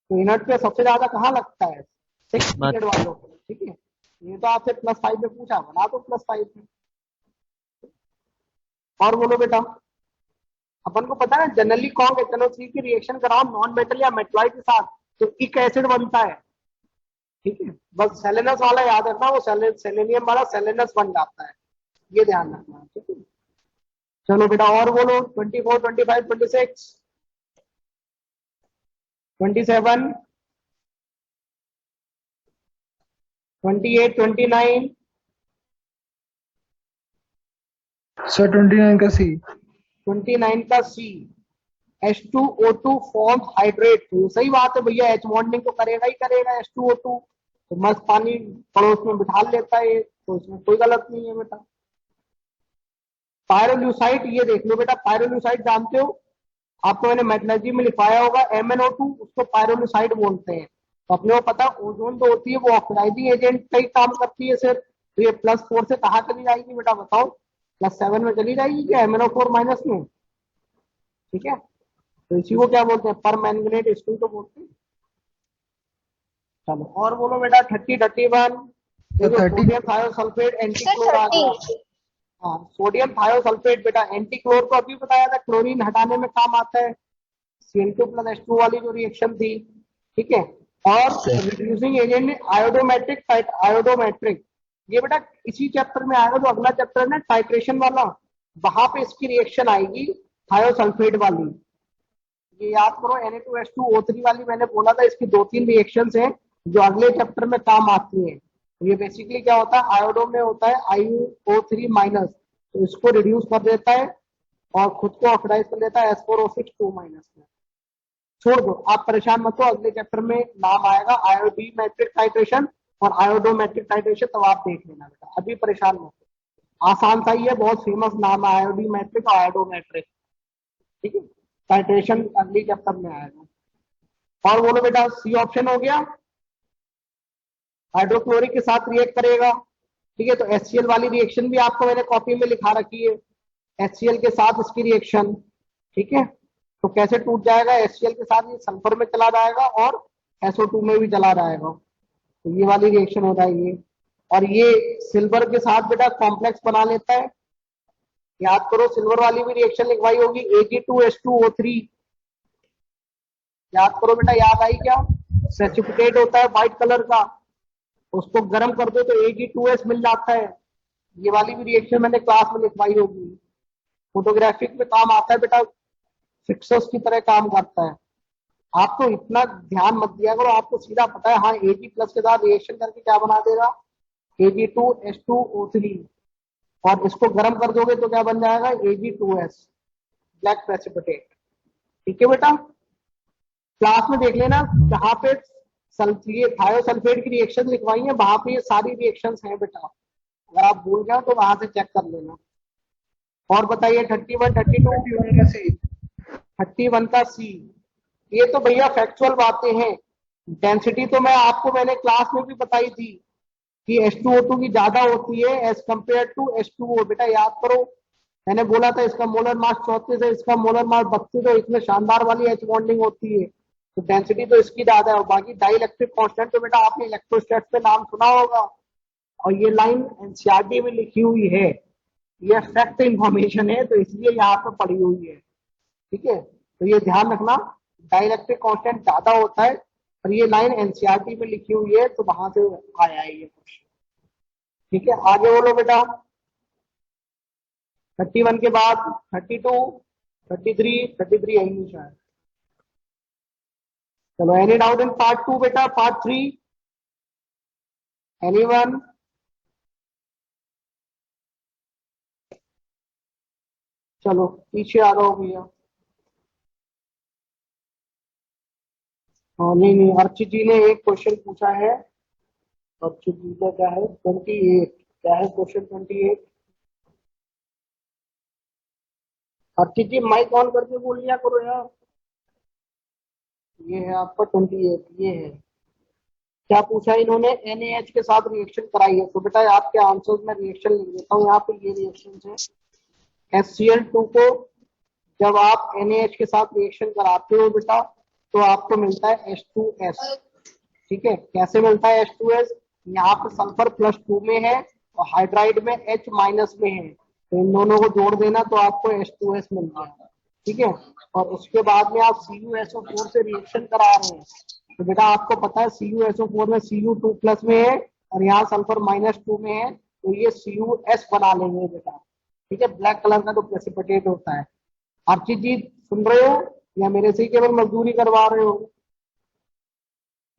तो इनर्ट पेयर सबसे ज्यादा कहाँ लगता है? 6 पीरियड वालों को। ठीक है, ये तो आपसे +5 में पूछा, बना दो +5 में। और बोलो बेटा। अपन को पता है जनरली कौन HNO3 की रिएक्शन कराओ नॉन मेटल या मेटलॉइड के साथ तो इक एसिड बनता है। ठीक है, बस सेलेनस वाला याद रखना, वो सेलेनियम वाला सेलेनस बन जाता है, ये ध्यान रखना। ठीक है, चलो बेटा और बोलो। 24, 25, 26, 27, 28, 29, सर 29 का C. 29 का सी, H2O2 फॉर्म्स हाइड्रेट। तो सही बात है भैया, H बॉन्डिंग तो करेगा ही करेगा H2O2, तो मस्त पानी पड़ोस में बिठा लेता है, तो इसमें कोई गलत नहीं है बेटा। पायरोल्यूसाइड, ये देख लो बेटा, पायरोल्यूसाइड जानते हो, आपको मैंने मेटलर्जी में लिखवाया होगा, MnO2 उसको पायरोल्यूसाइड बोलते हैं। तो अपने को पता, ओजोन तो होती है वो ऑक्सीडाइजिंग एजेंट का ही काम करती है सिर्फ। तो ये +4 से कहाँ चली जाएगी बेटा बताओ, +7 में चली जाएगी क्या, MnO4 माइनस में, ठीक है। तो इसी को क्या बोलते हैं, पर मैंगनेट स्टील तो बोलते हैं। चलो और बोलो बेटा, 30-31 सोडियम थायोसल्फेट एंटीक्लोर आ गया। हाँ, सोडियम थायोसल्फेट बेटा एंटीक्लोर को अभी बताया था, क्लोरीन हटाने में काम आता है, Cl2+H2 वाली जो रिएक्शन थी, ठीक है। और रिड्यूसिंग एजेंट आयोडोमेट्रिक, ये बेटा इसी चैप्टर में आएगा, जो अगला चैप्टर है ना टाइट्रेशन वाला, वहां पे इसकी रिएक्शन आएगी थायोसल्फेट वाली। ये याद करो, Na2H2O3 वाली मैंने बोला था, इसकी 2-3 रिएक्शंस हैं जो अगले चैप्टर में काम आती हैं। तो ये बेसिकली क्या होता है, आयोडो में होता है IuO3 माइनस, तो इसको रिड्यूस कर देता है और खुद को ऑक्सीडाइज कर देता है S4O6 2 माइनस में। छोड़ दो, आप परेशान मत हो, अगले चैप्टर में नाम आएगा आयोडीमेट्रिक टाइट्रेशन और आयोडोमेट्रिक टाइट्रेशन, तब आप देख लेना बेटा, अभी परेशान मत हो। आसान सा ही है, बहुत फेमस नाम है आयोडीमेट्रिक और आयोडोमेट्रिक, ठीक है। टाइट्रेशन अगली चैप्टर में आएगा। और बोलो बेटा, सी ऑप्शन हो गया, हाइड्रोक्लोरिक के साथ रिएक्ट करेगा, ठीक है। तो HCl वाली रिएक्शन भी आपको मैंने कॉपी में लिखा रखी है, HCl के साथ इसकी रिएक्शन, ठीक है। तो कैसे टूट जाएगा, HCl के साथ ये सल्फर में चला जाएगा और SO2 में भी चला जाएगा, तो ये वाली रिएक्शन हो जाएगी। और ये सिल्वर के साथ बेटा कॉम्प्लेक्स बना लेता है, याद करो सिल्वर वाली भी रिएक्शन लिखवाई होगी, Ag2H2O3, याद करो बेटा, याद आई क्या, प्रेसिपिटेट होता है व्हाइट कलर का, उसको गर्म कर दो तो Ag2S मिल जाता है। ये वाली भी रिएक्शन मैंने क्लास में लिखवाई होगी, फोटोग्राफिक में काम आता है बेटा, फिक्सर्स की तरह काम करता है। आप तो इतना ध्यान मत दिया करो, आपको सीधा पता है, हाँ Ag प्लस के साथ रिएक्शन करके क्या बना देगा, Ag2H2O3, और इसको गर्म कर दोगे तो क्या बन जाएगा, Ag2S, ब्लैक प्रेसिपिटेट, ठीक है बेटा। क्लास में देख लेना, जहां पे थायोसल्फेट की रिएक्शन लिखवाई है वहां पे ये सारी रिएक्शंस हैं बेटा, अगर आप भूल गए तो वहां से चेक कर लेना। और बताइए 31, 32, 31 का सी, ये तो भैया फैक्चुअल बातें हैं। डेंसिटी तो मैंने क्लास में भी बताई थी कि H2O2 की ज्यादा होती है एज कम्पेयर टू H2O, बेटा याद करो, मैंने बोला था इसका मोलर मास 34 है, इसका मोलर मास 32 है, इसमें शानदार वाली H बॉन्डिंग होती है, तो डेंसिटी तो इसकी ज्यादा है। और बाकी डाइलेक्ट्रिक कांस्टेंट तो बेटा आपने इलेक्ट्रोस्टैट्स पे नाम सुना होगा, और ये लाइन एनसीईआरटी में लिखी हुई है, ये फैक्ट इंफॉर्मेशन है, तो इसलिए यहाँ पे पड़ी हुई है, ठीक है। तो ये ध्यान रखना, डाइलेक्ट्रिक कांस्टेंट ज्यादा होता है, और ये लाइन एनसीईआरटी में लिखी हुई है, तो वहां से आया है ये क्वेश्चन, ठीक है। आगे बोलो बेटा, 31 के बाद 32, 33 यही शायद। चलो, एनी डाउट इन पार्ट 2 बेटा, पार्ट 3, एनीवन? चलो पीछे आ रहा हो भैया। हाँ नहीं, अर्चित जी ने एक क्वेश्चन पूछा है, अर्चित जी का क्या है, 28, क्या है question 28? Archit ji mike on करके बोल लिया करो यार। ये है आपका 28, ये है, क्या पूछा इन्होंने, NaH के साथ रिएक्शन कराई है। तो बेटा आपके आंसर्स में रिएक्शन लिख देता हूँ, यहाँ पे ये रिएक्शन है, HCl2 को जब आप NaH के साथ रिएक्शन कराते हो बेटा, तो आपको मिलता है H2S, ठीक है। कैसे मिलता है H2S, यहाँ पे सल्फर +2 में है और हाइड्राइड में H माइनस में है, तो इन दोनों को जोड़ देना तो आपको H2S मिल जाएगा, ठीक है। और उसके बाद में आप CuSO4 से रिएक्शन करा रहे हैं, तो बेटा आपको पता है CuSO4 में Cu2+ में है और यहाँ सल्फर -2 में है, तो ये CuS बना लेंगे बेटा, ठीक है। ब्लैक कलर का तो प्रेसिपिटेट होता है। अर्चित जी सुन रहे हो या मेरे से ही केवल मजदूरी करवा रहे हो,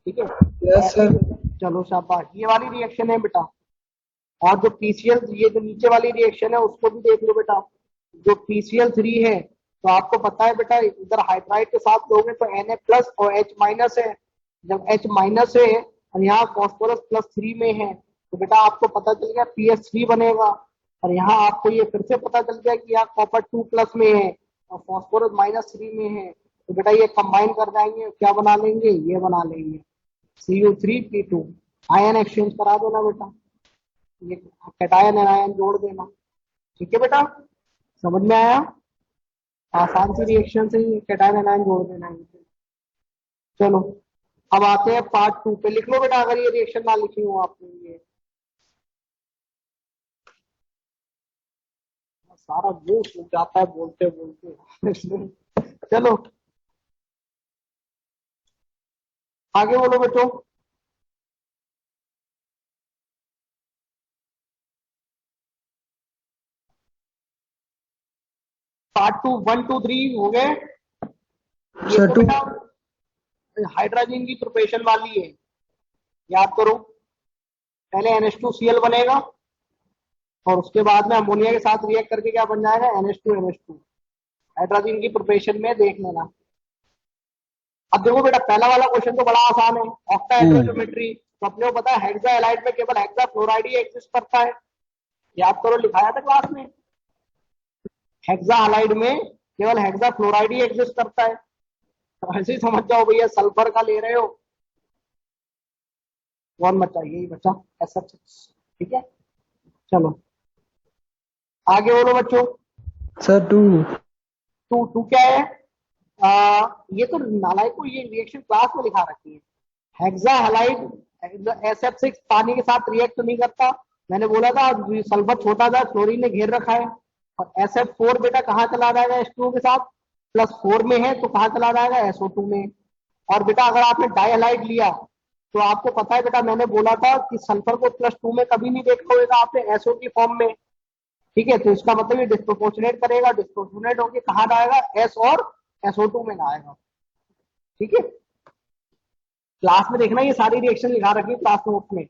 ठीक है। Yes sir. चलो शाबाश, ये वाली रिएक्शन है बेटा। और जो PCl, ये जो नीचे वाली रिएक्शन है उसको भी देख लो बेटा, जो PCl3 है, तो आपको पता है बेटा इधर हाइड्राइड के साथ लोगे तो Na प्लस और H माइनस है। जब H माइनस है और यहाँ फॉस्फोरस प्लस 3 में है, तो बेटा आपको पता चल गया PH3 बनेगा। और यहाँ आपको ये फिर से पता चल गया कि यहाँ कॉपर 2 प्लस में है और फॉस्फोरस -3 में है, तो बेटा ये कंबाइन कर जाएंगे, क्या बना लेंगे, ये बना लेंगे Cu3P2। आयन एक्सचेंज करा देना बेटा, ये कैटायन आयन जोड़ देना। ठीक है बेटा, समझ में आया? आसान सी रिएक्शन से ही कैटायन आयन जोड़ देना है। चलो अब आते हैं पार्ट 2 पे। लिख लो बेटा अगर ये रिएक्शन ना लिखी हो आपने। ये सारा मुंह सूख जाता है बोलते बोलते। चलो आगे बोलो बच्चों। पार्ट 2 1 2 3 हो गए। ये सर तो 2। बेटा हाइड्रोजन की प्रिपरेशन वाली है, याद करो। पहले NH2Cl बनेगा और उसके बाद में अमोनिया के साथ रिएक्ट करके क्या बन जाएगा, NH2NH2। हाइड्रोजन की प्रिपरेशन में देख लेना। अब देखो बेटा पहला वाला क्वेश्चन तो बड़ा आसान है, ऑक्टाहेड्रोज्योमेट्री। तो अपने को पता है हेक्सा हैलाइड में केवल हेक्सा फ्लोराइड ही एग्जिस्ट करता है, याद करो, लिखाया था क्लास में। हेक्सा हैलाइड में केवल हेक्सा फ्लोराइड ही एग्जिस्ट करता है। तो ऐसे ही समझ जाओ भैया सल्फर का ले रहे हो, कौन बचा, यही बचा SH6। ठीक है, चलो आगे बोलो बच्चों। सर 2। टू टू क्या है? ये तो नालायक को ये रिएक्शन क्लास में लिखा रखी है। हेक्सा हैलाइड SF6 पानी के साथ रिएक्ट तो नहीं करता, मैंने बोला था सल्फर छोटा था, फ्लोरीन ने घेर रखा है। और SF4 बेटा कहाँ चला जाएगा H2O के साथ, +4 में है तो कहाँ चला जाएगा, SO2 में। और बेटा अगर आपने डाइहालाइड लिया तो आपको पता है बेटा, मैंने बोला था कि सल्फर को +2 में कभी नहीं देखा होगा आपने SO की फॉर्म में। ठीक है, तो इसका मतलब ये डिस्प्रोपोर्शनेट करेगा, डिस्प्रोपोर्शनेट होकर कहाँ जाएगा, S और SO2 में जाएगा। ठीक है, क्लास में देखना ये सारी रिएक्शन लिखा रखी है क्लास नोट में,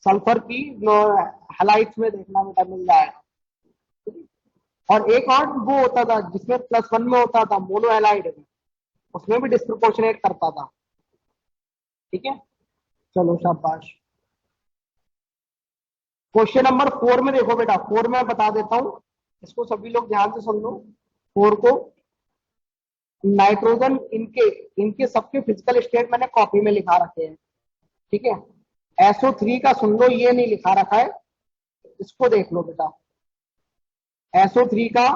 सल्फर की हैलाइड्स में देखना बेटा मिल जाएगा। और एक और वो होता था जिसमें +1 में होता था मोनोहैलाइड में, उसमें भी डिस्प्रोपोर्शनेट करता था। ठीक है, चलो शाबाश। क्वेश्चन नंबर 4 में देखो बेटा, 4 में बता देता हूं, इसको सभी लोग ध्यान से सुन लो। 4 को नाइट्रोजन इनके सबके फिजिकल स्टेट मैंने कॉपी में लिखा रखे हैं। ठीक है, SO3 का सुन लो, ये नहीं लिखा रखा है, इसको देख लो बेटा। SO3 का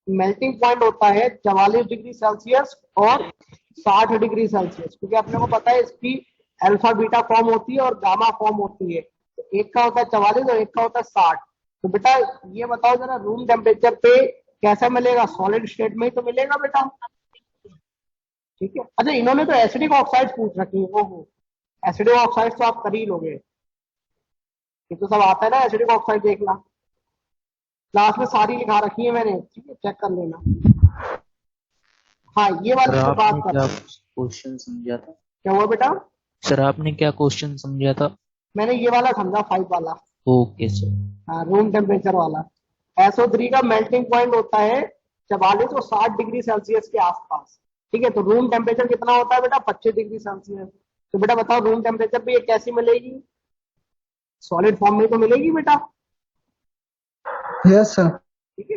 मेल्टिंग पॉइंट होता है 44 डिग्री सेल्सियस और 60 डिग्री सेल्सियस, क्योंकि अपने को पता है इसकी अल्फा बीटा फॉर्म होती है और गामा फॉर्म होती है। तो एक का होता है 44 और एक का होता है 60। तो बेटा ये बताओ जरा, रूम टेम्परेचर पे कैसा मिलेगा, सॉलिड स्टेट में ही तो मिलेगा बेटा। ठीक है, अच्छा इन्होंने तो एसिडिक ऑक्साइड पूछ रखी है। ओहो, एसिडिक ऑक्साइड तो आप कर ही लोगे, ये तो सब आता है ना एसिडिक ऑक्साइड देखना, क्लास में सारी लिखा रखी है मैंने। ठीक है, चेक कर लेना। हाँ ये वाली सर जो बात आपने कर क्या रहा हूं। क्वेश्चन समझा था? क्या हुआ बेटा? सर आपने क्या क्वेश्चन समझा था? मैंने ये वाला समझा 5 वाला, ओके सर। हाँ रूम टेम्परेचर वाला। SO3 का मेल्टिंग पॉइंट होता है 44 और 60 डिग्री सेल्सियस के आसपास। ठीक है, तो रूम टेम्परेचर कितना होता है बेटा, 25 डिग्री सेल्सियस। तो बेटा बताओ रूम टेम्परेचर पे ये कैसी मिलेगी, सॉलिड फॉर्म में तो मिलेगी बेटा। Yes sir. ठीक है,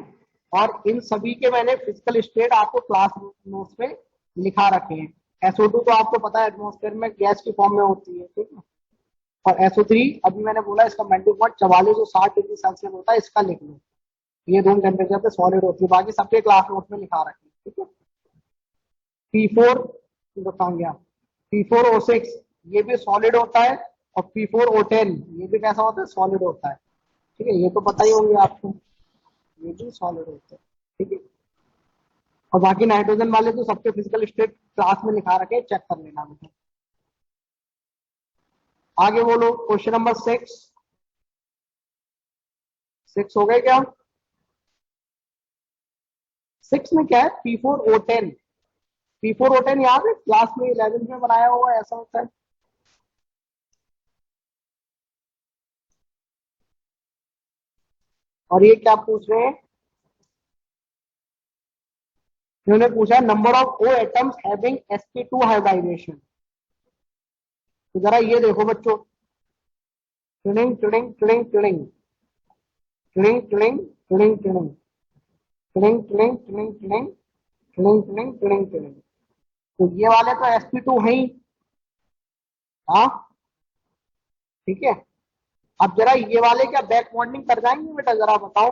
और इन सभी के मैंने फिजिकल स्टेट आपको क्लास नोट्स में लिखा रखे हैं। SO2 तो आपको पता है एटमॉस्फेयर में गैस की फॉर्म में होती है। ठीक है, और SO3 अभी मैंने बोला इसका मेल्टिंग पॉइंट 44 और 60 डिग्री सेल्सियस होता है, इसका लिख लो। ये रूम टेम्परेचर पे सॉलिड होती है, बाकी सबके क्लास नोट में लिखा रखे। ठीक है, P4 कहाँ गया, P4O6 ये भी सॉलिड होता है, और P4O10 ये भी कैसा होता है, सॉलिड होता है। ठीक है, ये तो पता ही होंगे आपको, ये भी सॉलिड होते हैं। ठीक है, और बाकी नाइट्रोजन वाले तो सबके फिजिकल स्टेट क्लास में लिखा रखे, चेक कर लेना बेटा। आगे बोलो, क्वेश्चन नंबर 6 हो गए क्या? 6 में क्या है, P4O10। P4O10 याद है क्लास में 11 में बनाया हुआ ऐसा होता है। और ये क्या पूछ रहे हैं, इन्होंने पूछा number of O atoms having sp2 hybridization. तो जरा ये देखो बच्चों, टुडिंग टुडिंग टुडिंग टुडिंग टुडिंग टुडिंग टुडिंग टुडिंग टुडिंग टुडिंग टुडिंग टुडिंग टुडिंग टुडिंग टुडिंग टुडिंग। तो ये वाले तो sp2 है ही, हाँ ठीक है। अब जरा ये वाले क्या बैक बॉन्डिंग कर जाएंगे बेटा, जरा बताओ,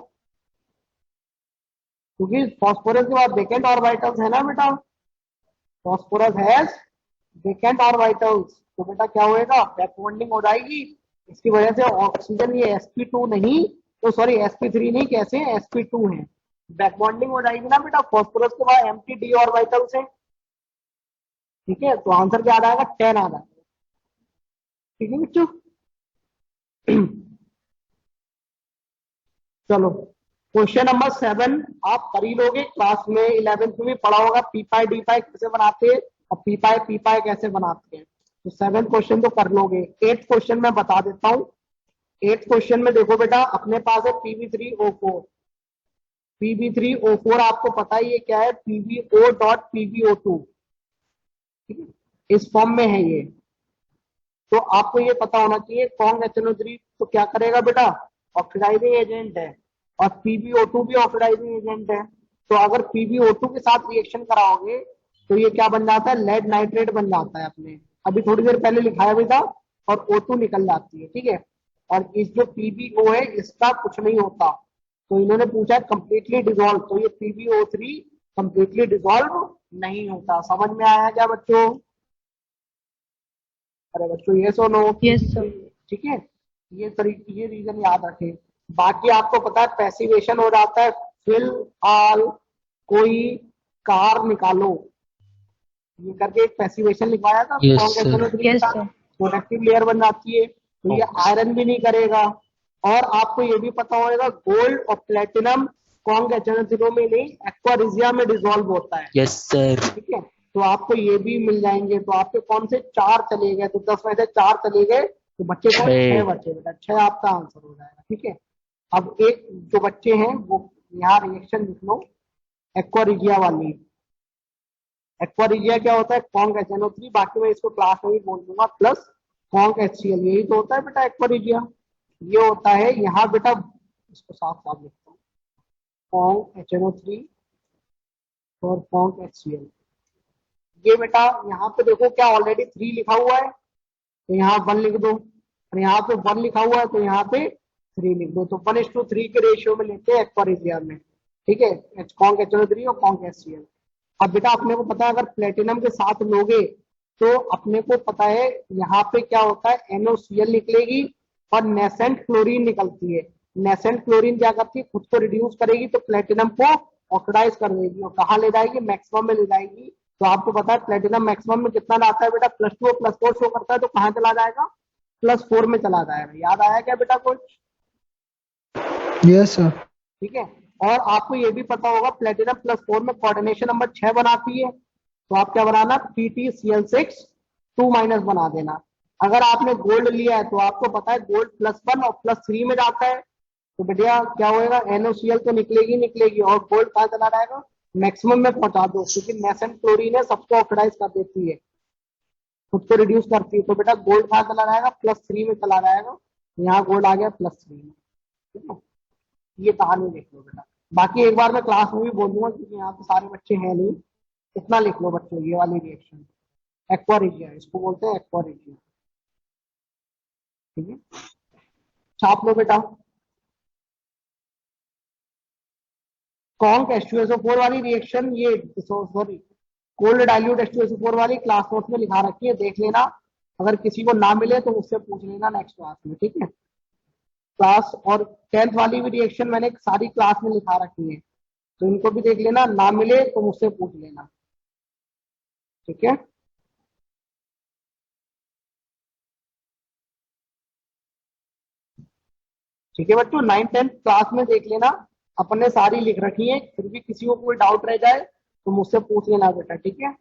क्योंकि फॉस्फोरस के बाद वेकेंट ऑर्बिटल्स है ना बेटा, फॉस्फोरस हैज वेकेंट ऑर्बिटल्स, तो बेटा क्या होएगा, बैक बॉन्डिंग हो जाएगी। इसकी वजह से ऑक्सीजन ये sp2 नहीं, तो सॉरी sp3 नहीं, कैसे है sp2 है, बैक बॉन्डिंग हो जाएगी ना बेटा। फॉस्फोरस के बाद एम्प्टी डी ऑर्बिटल्स है, ठीक है, तो आंसर क्या आ जाएगा, 10 आ जाएगा। ठीक है बच्चों, चलो क्वेश्चन नंबर 7 आप कर ही लोगे, क्लास में 11th में भी पढ़ा होगा, पी पाई डी पाई कैसे बनाते हैं और पी पाई कैसे बनाते हैं, तो 7 क्वेश्चन तो कर लोगे। 8 क्वेश्चन मैं बता देता हूँ। 8 क्वेश्चन में देखो बेटा, अपने पास है Pb3O4। Pb3O4 आपको पता ही है क्या है, PbO.PbO2, ठीक है, इस फॉर्म में है ये। तो आपको ये पता होना चाहिए कॉन्ग HNO3 तो क्या करेगा बेटा, ऑक्सीडाइजिंग एजेंट है, और PbO2 भी ऑक्सीडाइजिंग एजेंट है। तो अगर PbO2 के साथ रिएक्शन कराओगे तो ये क्या बन जाता है, लेड नाइट्रेट बन जाता है, अपने अभी थोड़ी देर पहले लिखाया भी था, और O2 निकल जाती है, ठीक है। और इस जो PbO है इसका कुछ नहीं होता, तो इन्होंने पूछा कंप्लीटली डिजोल्व, तो ये PbO3 कंप्लीटली डिजोल्व नहीं होता। समझ में आया क्या बच्चों? अरे बच्चों ये सुनो, यस सर। ठीक है, ये रीजन याद रखें। बाकी आपको पता है पैसिवेशन हो जाता है, फिल ऑल कोई कार निकालो, ये करके एक पैसिवेशन लिखवाया था, Yes, कॉन्ग sir. HNO3 के Yes, साथ sir. प्रोडक्टिव लेयर बन जाती है, तो ये आयरन भी नहीं करेगा। और आपको ये भी पता होगा गोल्ड और प्लेटिनम कॉन्ग HNO3 में नहीं, एक्वा में डिसॉल्व होता है, यस सर। ठीक है, तो आपको ये भी मिल जाएंगे। तो आपके कौन से 4 चले गए, तो 10 में से 4 चले गए, तो बच्चे कौन, 6 बचे बेटा, 6 आपका आंसर हो जाएगा, ठीक है। अब एक जो बच्चे हैं वो यहाँ रिएक्शन लिख लो, एक्वा वाली। एक्वा क्या होता है, कॉन्ग HNO3, बाकी मैं इसको क्लास में भी बोल दूंगा, प्लस कॉन्ग HCl, यही तो होता है बेटा एक्वा। ये होता है यहाँ बेटा, इसको साफ साफ लिखता हूँ, कॉन्ग HNO3 और कॉन्ग HCl। ये बेटा यहाँ पे देखो क्या ऑलरेडी 3 लिखा हुआ है, तो यहाँ 1 लिख दो, और यहाँ पे 1 लिखा हुआ है तो यहाँ पे 3 लिख दो। तो 1:3 के रेशियो में लेते हैं एक्वा में, ठीक है, कॉन्ग HNO3 और कॉन्ग HCl। अब बेटा अपने को पता है अगर प्लेटिनम के साथ लोगे तो अपने को पता है यहाँ पे क्या होता है, NOCl निकलेगी और नेसेंट क्लोरीन निकलती है। नेसेंट क्लोरीन क्या करती है, खुद को रिड्यूस करेगी तो प्लेटिनम को ऑक्सीडाइज कर देगी, और कहाँ ले जाएगी, मैक्सिमम में ले जाएगी। तो आपको पता है प्लेटिनम मैक्सिमम में कितना लाता है बेटा, +2 और +4 शो करता है, तो कहाँ चला जाएगा, +4 में चला जाएगा। याद आया क्या बेटा कुछ? Yes sir. ठीक है, और आपको ये भी पता होगा प्लेटिनम +4 में कोऑर्डिनेशन नंबर 6 बनाती है, तो आप क्या बनाना, PtCl6 2- बना देना। अगर आपने गोल्ड लिया है तो आपको पता है गोल्ड +1 और +3 में जाता है, तो बेटा क्या होएगा, NOCl तो निकलेगी और गोल्ड कहाँ चला जाएगा, मैक्सिमम में पहुंचा दो, क्योंकि नेसेंट क्लोरीन है, सबको ऑक्सीडाइज कर देती है, खुद को रिड्यूस करती है। तो बेटा गोल्ड कहाँ चला जाएगा, +3 में चला जाएगा, यहाँ गोल्ड आ गया +3 में, ठीक है। ये कहानी लिख लो बेटा, बाकी एक बार मैं क्लास में भी बोल दूंगा क्योंकि यहाँ पे सारे बच्चे हैं नहीं, इतना लिख लो बच्चों, ये वाली रिएक्शन एक्वा, इसको बोलते हैं एक्वा, ठीक है, छाप लो बेटा। कॉन्ग H2SO4 वाली रिएक्शन, ये सॉरी कोल्ड डाइल्यूट H2SO4 वाली क्लास नोट में लिखा रखी है, देख लेना, अगर किसी को ना मिले तो मुझसे पूछ लेना नेक्स्ट क्लास में, ठीक है। क्लास और 10th वाली भी रिएक्शन मैंने सारी क्लास में लिखा रखी है, तो इनको भी देख लेना, ना मिले तो मुझसे पूछ लेना, ठीक है। ठीक है बच्चों, 9th-10th क्लास में देख लेना, अपन ने सारी लिख रखी है, फिर भी किसी को कोई डाउट रह जाए तो मुझसे पूछ लेना बेटा, ठीक है।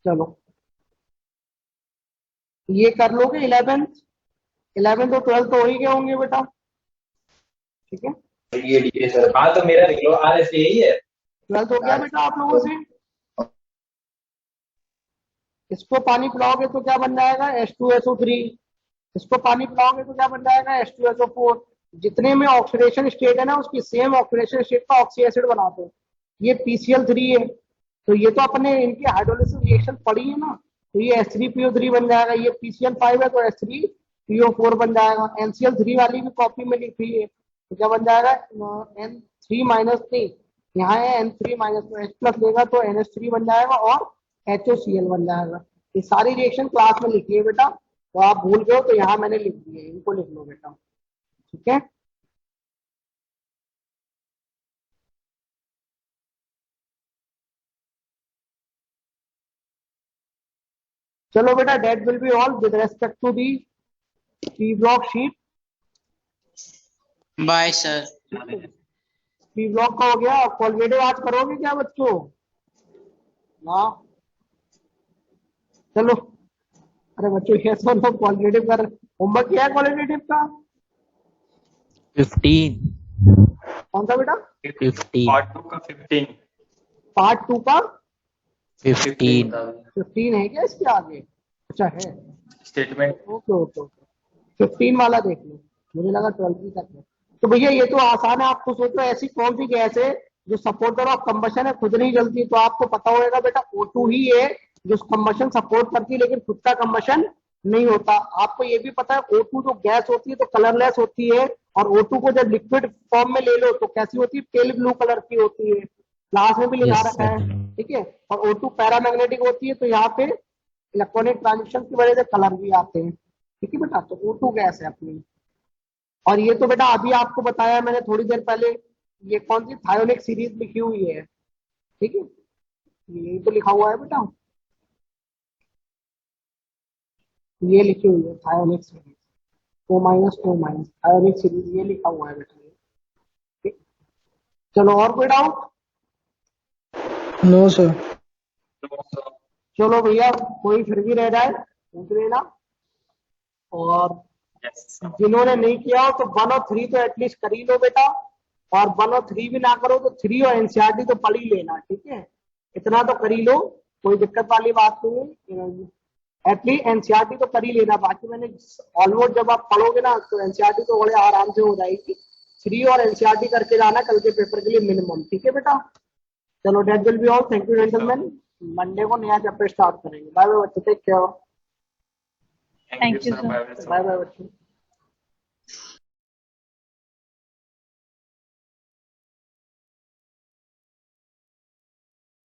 चलो ये कर लोगे, 11th और 12th तो हो ही गए होंगे बेटा, ठीक है। ये सर, हाँ तो मेरा लिख लो, RS यही है, 12th हो गया बेटा आप लोगों से? इसको पानी पिलाओगे तो क्या बन जाएगा? H2SO3। इसको पानी पिलाओगे तो क्या बन जाएगा? H2SO4। जितने में ऑक्सीडेशन स्टेट है ना उसकी सेम ऑक्सीडेशन स्टेट का ऑक्सी एसिड बनाते हैं। ये PCl3 है, तो ये तो अपने इनकी हाइड्रोलिसिस रिएक्शन पड़ी है ना, तो ये H3PO3 बन जाएगा। ये PCl5 है तो H3PO4 बन जाएगा। NCl3 वाली भी कॉपी में लिखी है, तो क्या बन जाएगा? N3-3, यहाँ है N3- तो H प्लस लेगा तो NH3 बन जाएगा और HOCl बन जाएगा। ये सारी रिएक्शन क्लास में लिखी है बेटा, तो आप भूल गए हो तो यहाँ मैंने लिख दिए, इनको लिख लो बेटा, ठीक है। चलो बेटा, that will be all with respect to the P block sheet. Bye sir. P block का हो गया। क्वालिटेटिव आज करोगे क्या बच्चों? हाँ चलो। अरे बच्चों ये सब क्वालिटेटिव कर, होमवर्क किया है क्वालिटेटिव का? 15। कौन सा बेटा? 15। पार्ट 2 का 15। पार्ट 2 का 15। 15 है क्या इसके आगे? अच्छा है, स्टेटमेंट। Okay okay okay. 15 वाला देख लो, मुझे लगा 12 ही तक है। तो भैया ये तो आसान है। आपको सोचो ऐसी कौन सी गैस है जो सपोर्टर ऑफ कंबशन है, खुद नहीं जलती? तो आपको पता होगा बेटा O2 ही है जो कंबशन सपोर्ट करती है, लेकिन खुद का कंबशन नहीं होता। आपको ये भी पता है O2 जो गैस होती है तो कलरलेस होती है, और O2 को जब लिक्विड फॉर्म में ले लो तो कैसी होती है? पेल ब्लू कलर की होती है। क्लास में भी लिखा Yes, रखा है, sir. ठीक है। और O2 पैरामैग्नेटिक होती है, तो यहाँ पे इलेक्ट्रॉनिक ट्रांजिशन की वजह से कलर भी आते हैं, ठीक है बेटा। तो O2 गैस है अपनी। और ये तो बेटा अभी आपको बताया मैंने थोड़ी देर पहले, ये कौन सी थायोनिक सीरीज लिखी हुई है, ठीक है। ये तो लिखा हुआ है बेटा, ये लिखी हुई है thionic series, O-O- thionic series, ये लिखा हुआ है बेटा, ठीक। चलो और कोई डाउट? No sir. चलो भैया, कोई फिर भी रह जाए पूछ लेना, और जिन्होंने नहीं किया हो तो 1 और 3 तो एटलीस्ट कर ही लो बेटा, और 1 और 3 भी ना करो तो 3 और एनसीईआरटी तो पढ़ ही लेना, ठीक है। इतना तो कर ही लो, कोई दिक्कत वाली बात नहीं है। एटलीस्ट एनसीईआरटी तो कर ही लेना। बाकी मैंने ऑलमोस्ट जब आप पढ़ोगे ना तो एनसीईआरटी तो बड़े आराम से हो जाएगी। 3 और एनसीईआरटी करके जाना कल के पेपर के लिए मिनिमम, ठीक है बेटा। चलो that will be all. Thank you gentlemen. Monday को नया चैप्टर स्टार्ट करेंगे। बाय बाय बच्चों, take care. Thank you sir. Bye bye बच्चों।